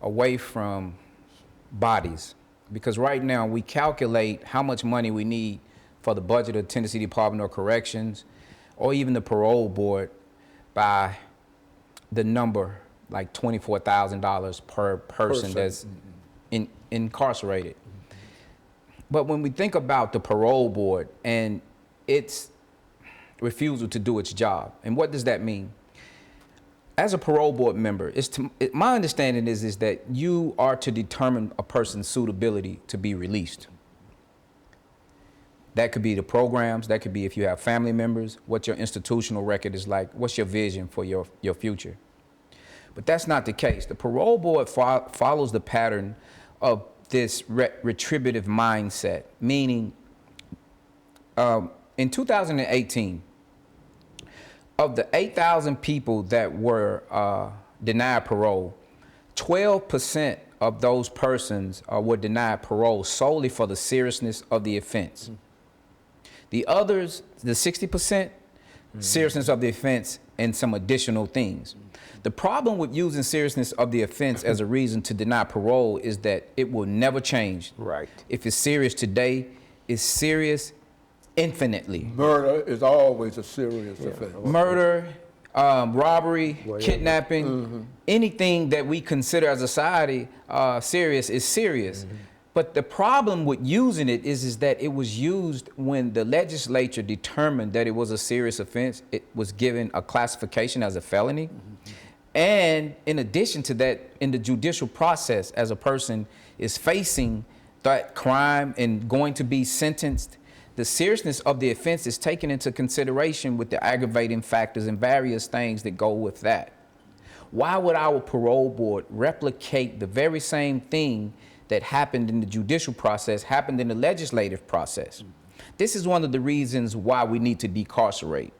away from bodies, because right now we calculate how much money we need for the budget of Tennessee Department of Corrections or even the parole board by the number, like $24,000 per person that's incarcerated. But when we think about the parole board and its refusal to do its job, and what does that mean? As a parole board member, my understanding is that you are to determine a person's suitability to be released. That could be the programs, that could be if you have family members, what your institutional record is like, what's your vision for your future. But that's not the case. The parole board follows the pattern of this retributive mindset, meaning in 2018, of the 8,000 people that were denied parole, 12% of those persons were denied parole solely for the seriousness of the offense. The others, the 60%, seriousness of the offense and some additional things. The problem with using seriousness of the offense as a reason to deny parole is that it will never change. Right. If it's serious today, it's serious infinitely. Murder is always a serious offense. Murder, robbery, kidnapping, anything that we consider as a society serious is serious. But the problem with using it is that it was used when the legislature determined that it was a serious offense. It was given a classification as a felony. And in addition to that, in the judicial process, as a person is facing that crime and going to be sentenced, the seriousness of the offense is taken into consideration with the aggravating factors and various things that go with that. Why would our parole board replicate the very same thing that happened in the judicial process, happened in the legislative process? This is one of the reasons why we need to decarcerate,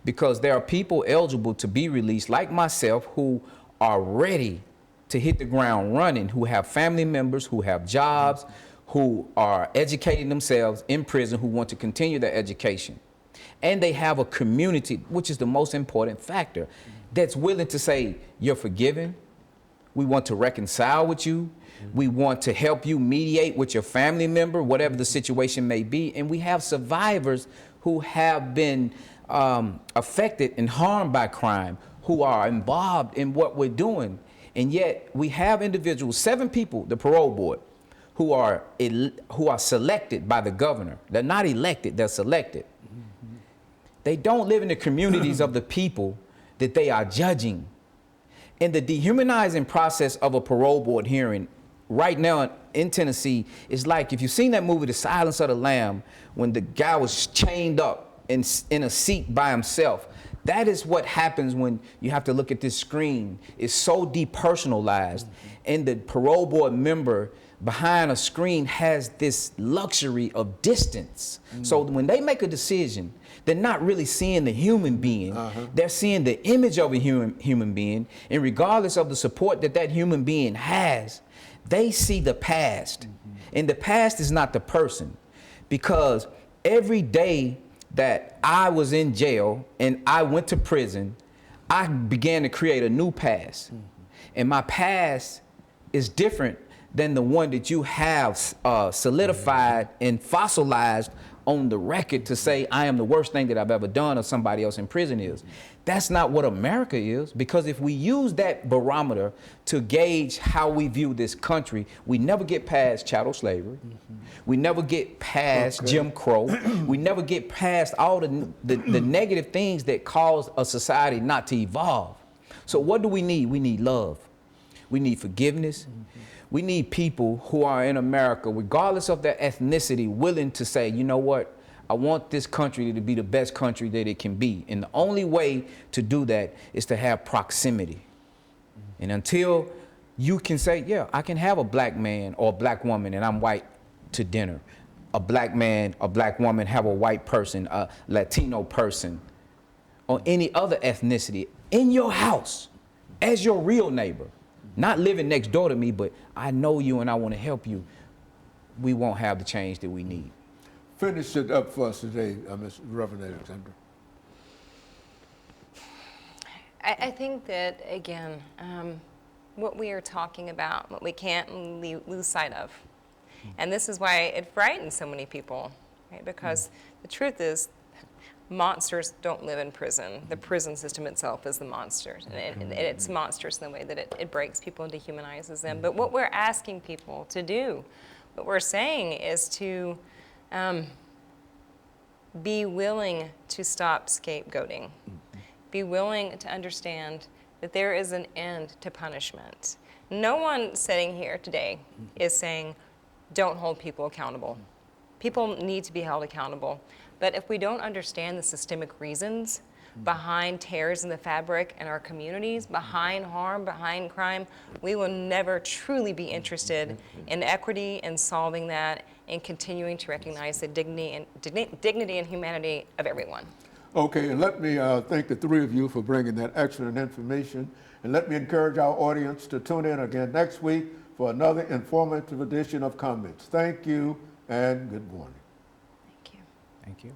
because there are people eligible to be released, like myself, who are ready to hit the ground running, who have family members, who have jobs, who are educating themselves in prison, who want to continue their education. And they have a community, which is the most important factor, that's willing to say, you're forgiven, we want to reconcile with you, we want to help you mediate with your family member, whatever the situation may be. And we have survivors who have been affected and harmed by crime, who are involved in what we're doing. And yet we have individuals, 7 people, the parole board, who are selected by the governor. They're not elected, they're selected. They don't live in the communities of the people that they are judging. And the dehumanizing process of a parole board hearing right now in Tennessee is like, if you've seen that movie, The Silence of the Lamb, when the guy was chained up in a seat by himself. That is what happens when you have to look at this screen. It's so depersonalized. And the parole board member behind a screen has this luxury of distance. So when they make a decision, they're not really seeing the human being. They're seeing the image of a human being. And regardless of the support that that human being has, they see the past. And the past is not the person. Because every day that I was in jail and I went to prison, I began to create a new past. And my past is different than the one that you have solidified and fossilized on the record to say I am the worst thing that I've ever done or somebody else in prison is. That's not what America is, because if we use that barometer to gauge how we view this country, we never get past chattel slavery. We never get past Jim Crow. We never get past all the negative things that cause a society not to evolve. So what do we need? We need love. We need forgiveness. We need people who are in America, regardless of their ethnicity, willing to say, you know what, I want this country to be the best country that it can be. And the only way to do that is to have proximity. And until you can say, yeah, I can have a black man or a black woman and I'm white to dinner. A black man, a black woman have a white person, a Latino person, or any other ethnicity in your house as your real neighbor. Not living next door to me, but I know you and I want to help you. We won't have the change that we need. Finish it up for us today, Ms. Reverend Alexander. I think that, again, what we are talking about, what we can't lose sight of, and this is why it frightens so many people, right? Because the truth is, monsters don't live in prison. The prison system itself is the monster, and it's monstrous in the way that it breaks people and dehumanizes them. But what we're asking people to do, what we're saying is to be willing to stop scapegoating. Be willing to understand that there is an end to punishment. No one sitting here today is saying, don't hold people accountable. People need to be held accountable. But if we don't understand the systemic reasons behind tears in the fabric in our communities, behind harm, behind crime, we will never truly be interested in equity and solving that and continuing to recognize the dignity and humanity of everyone. Okay, and let me thank the three of you for bringing that excellent information. And let me encourage our audience to tune in again next week for another informative edition of Comments. Thank you and good morning. Thank you. Thank you.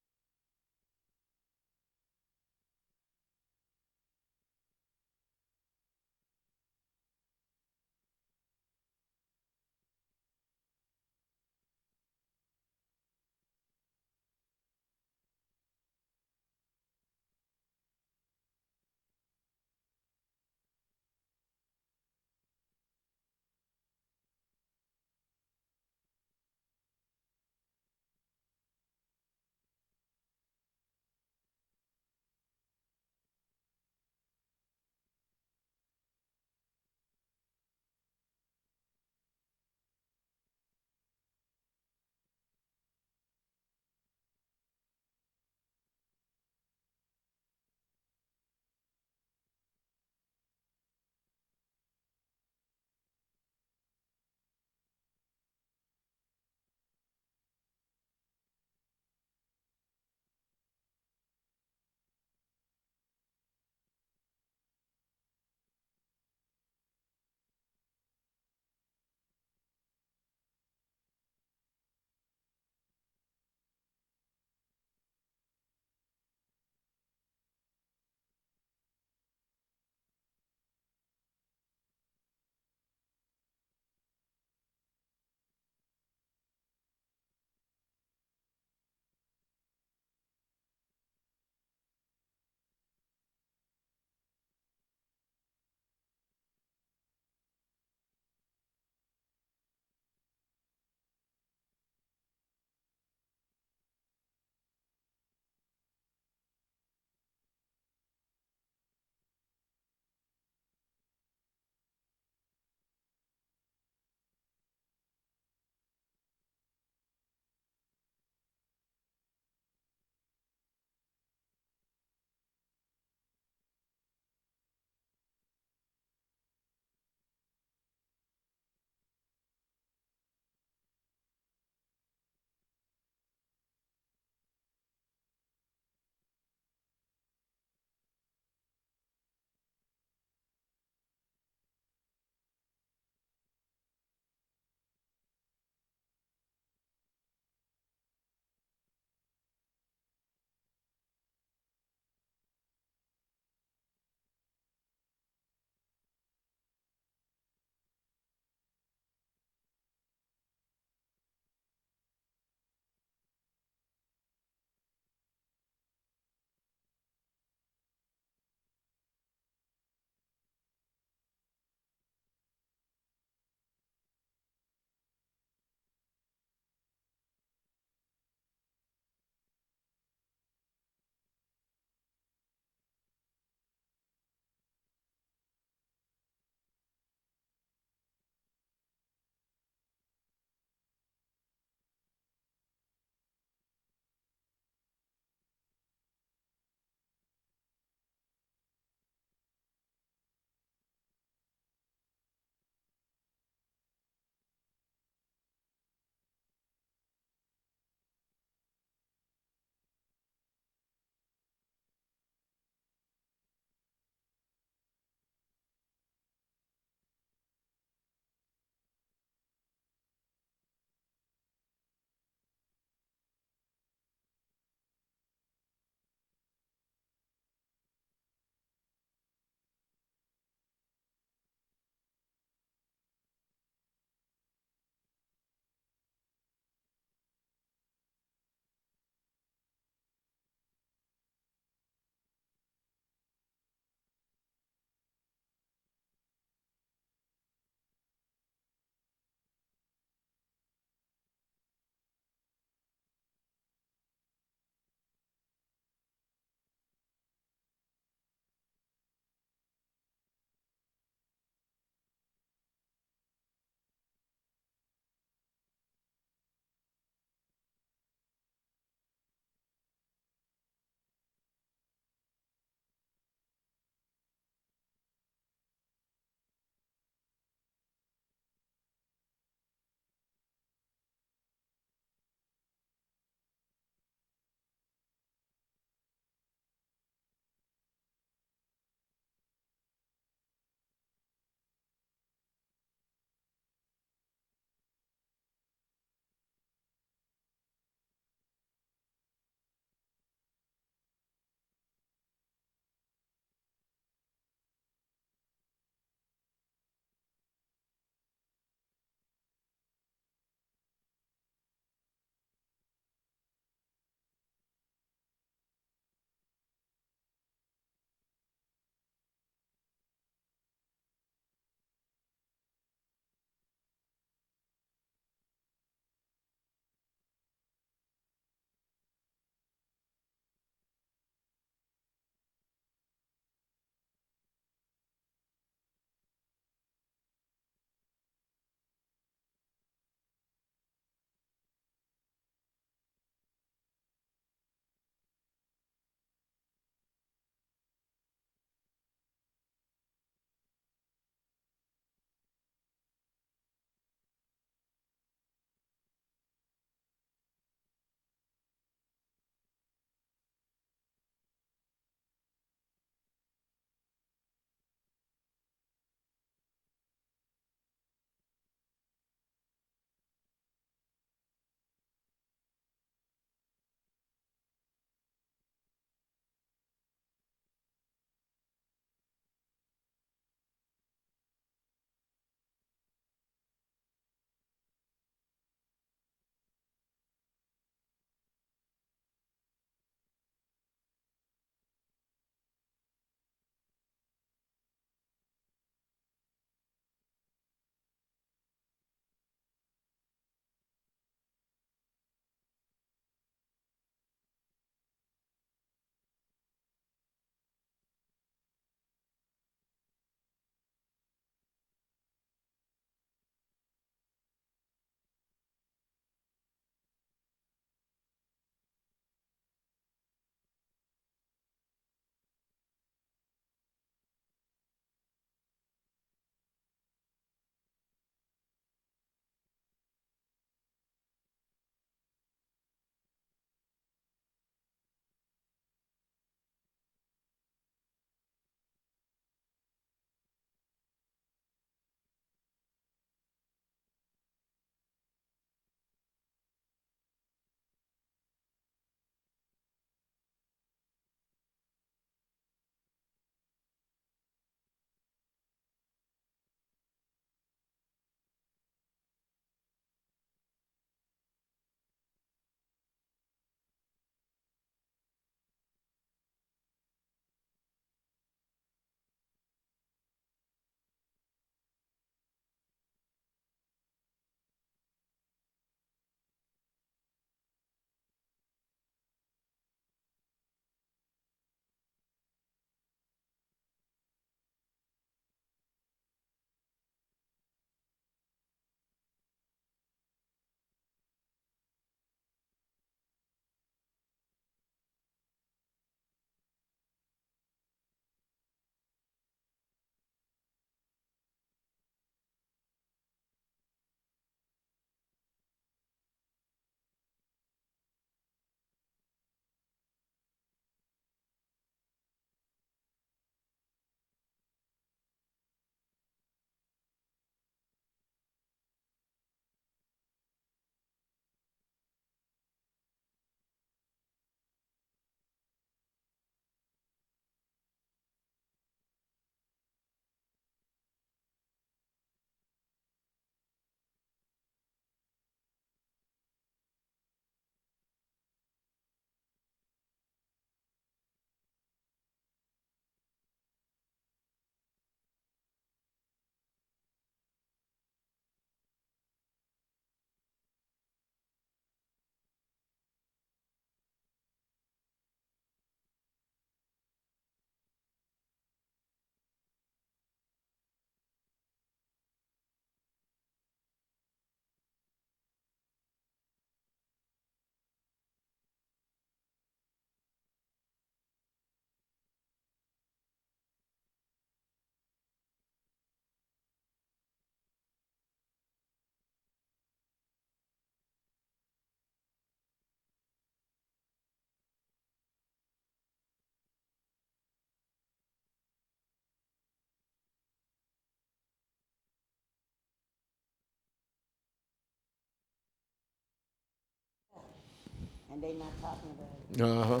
and they not talking about it. Uh-huh.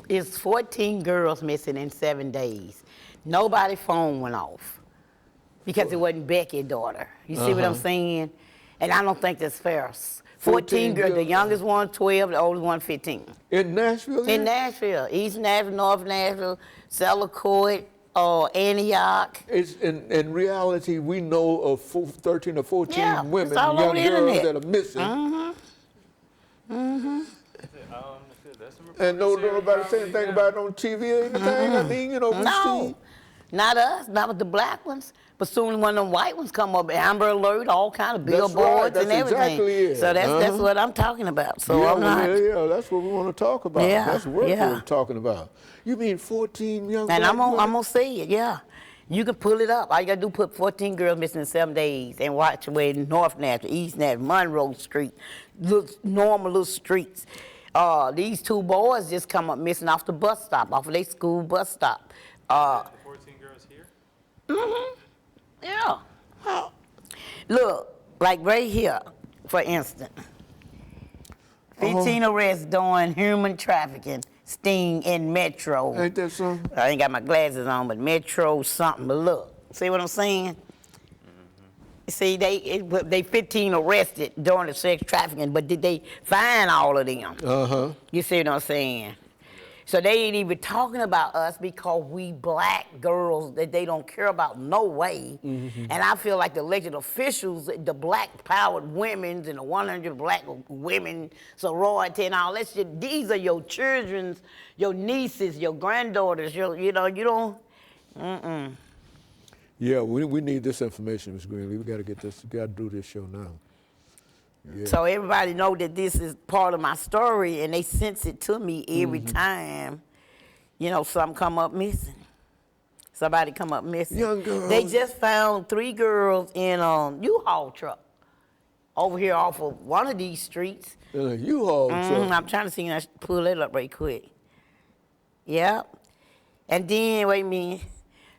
It's 14 girls missing in 7 days. Nobody's phone went off because it wasn't Becky's daughter. You see what I'm saying? And I don't think that's fair. 14 girls, the girls. youngest one 12, the oldest one 15. In Nashville? In Nashville, East Nashville, North Nashville, Sellecourt, Antioch. It's in reality, we know of 13 or 14 Yeah, women, it's all young over the girls internet. that are missing. That's some And nobody say anything about it on TV or anything. I mean, you know, we No, see. not us, not with the black ones. But soon when them white ones come up, Amber Alert, all kind of That's right, billboards that's and everything. exactly it. So that's what I'm talking about. So Yeah, I'm not. yeah, that's what we want to talk about. Yeah, That's what yeah. we're talking about. You mean 14 young And black I'm women? gonna say it, yeah. You can pull it up. All you gotta do put 14 girls missing in 7 days and watch where North Nashville, East Nashville, Monroe Street, normal little streets. These 2 boys just come up missing off the bus stop, off of their school bus stop. the 14 girls here? Yeah. Look, like right here, for instance. 15 arrests doing human trafficking sting in Metro. Ain't that something? I ain't got my glasses on, but Metro something. But look, see what I'm saying? See, they 15 arrested during the sex trafficking, but did they find all of them? Uh-huh. You see what I'm saying? So they ain't even talking about us because we black girls that they don't care about no way. And I feel like the elected officials, the black powered women's and the 100 black women sorority and all that shit, these are your children's, your nieces, your granddaughters, you don't, Yeah, we need this information, Ms. Greenlee. We got to get this. We got to do this show now. Yeah. So everybody know that this is part of my story, and they sense it to me every time, something come up missing. Somebody come up missing. Young girls. They just found 3 girls in a U-Haul truck over here off of one of these streets. In a U-Haul truck. I'm trying to see if I should pull it up right quick. Yep. And then, wait a minute,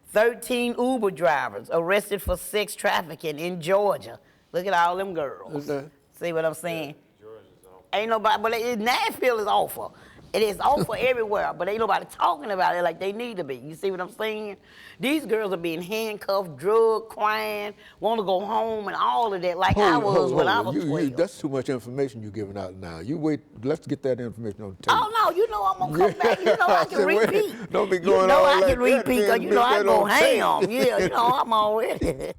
13 Uber drivers arrested for sex trafficking in Georgia. Look at all them girls. Okay. See what I'm saying? Ain't nobody, but Nashville is awful. It is awful everywhere, but ain't nobody talking about it like they need to be. You see what I'm saying? These girls are being handcuffed, drugged, crying, want to go home, and all of that, like I was when I was 12. That's too much information you're giving out now. You wait. Let's get that information on tape. Oh no, you know I'm gonna come back. You know I can said, wait, repeat. don't be You going know all I like can that, repeat, man. cause Miss I that go on tape. ham. Yeah, I'm already.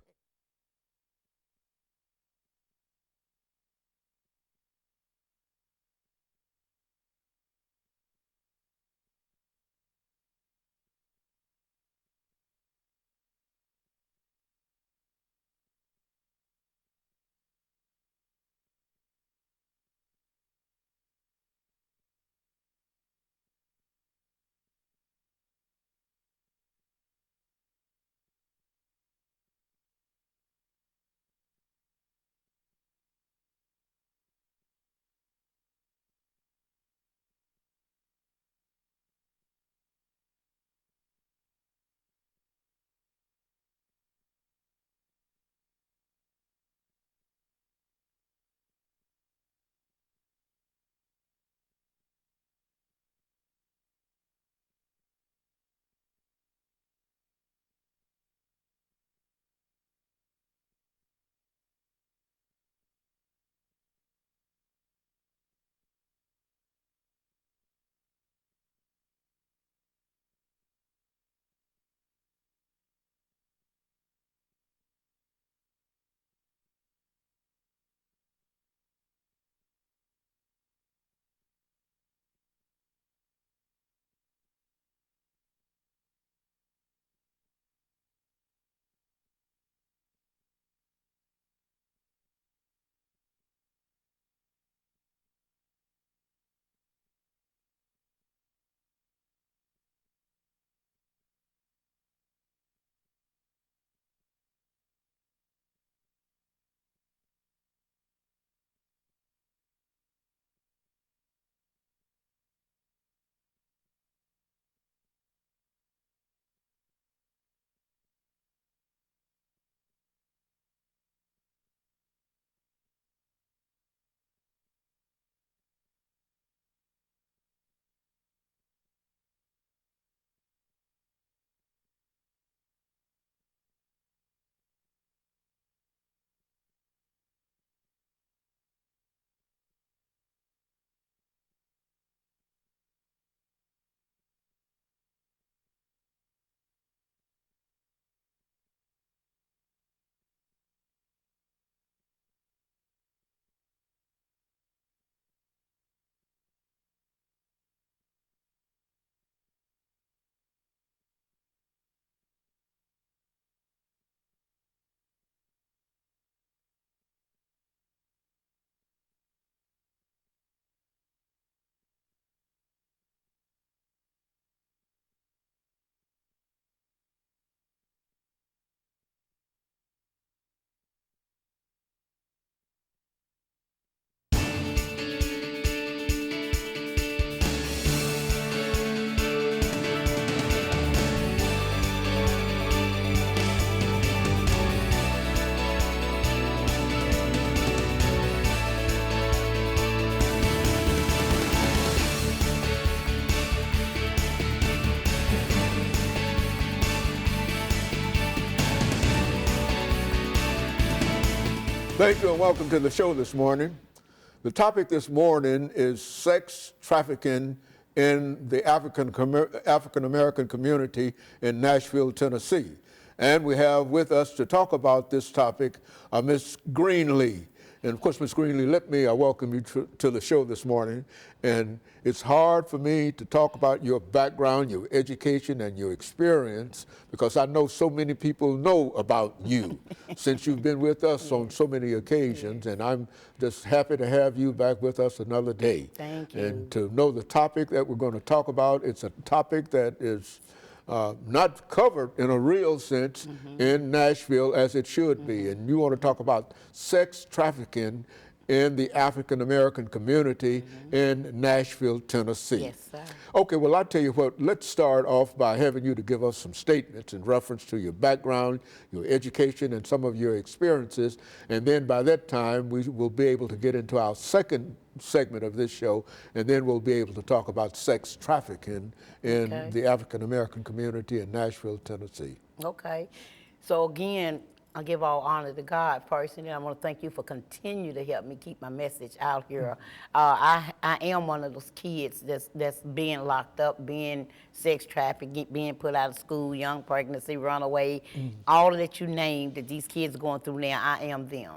Thank you and welcome to the show this morning. The topic this morning is sex trafficking in the African American community in Nashville, Tennessee. And we have with us to talk about this topic Ms. Greenlee. And of course, Ms. Greenlee, let me welcome you to the show this morning. And it's hard for me to talk about your background, your education, and your experience because I know so many people know about you since you've been with us on so many occasions. And I'm just happy to have you back with us another day. Thank you. And to know the topic that we're going to talk about, it's a topic that is not covered in a real sense in Nashville as it should be. And you want to talk about sex trafficking in the African American community in Nashville, Tennessee. Yes, sir. Okay, well, I'll tell you what, let's start off by having you to give us some statements in reference to your background, your education, and some of your experiences. And then by that time, we will be able to get into our second segment of this show, and then we'll be able to talk about sex trafficking in the African American community in Nashville, Tennessee. Okay. So again, I give all honor to God first, and then I want to thank you for continue to help me keep my message out here. I am one of those kids that's being locked up, being sex trafficked, being put out of school, young pregnancy, runaway, all that you named that these kids are going through now, I am them.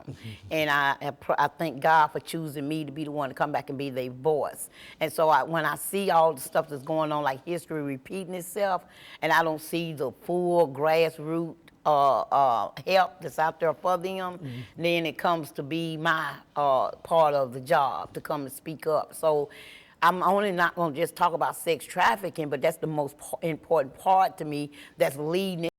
And I thank God for choosing me to be the one to come back and be their voice. And so when I see all the stuff that's going on, like history repeating itself, and I don't see the full grassroots help that's out there for them, then it comes to be my part of the job to come and speak up. So I'm only not going to just talk about sex trafficking, but that's the most important part to me that's leading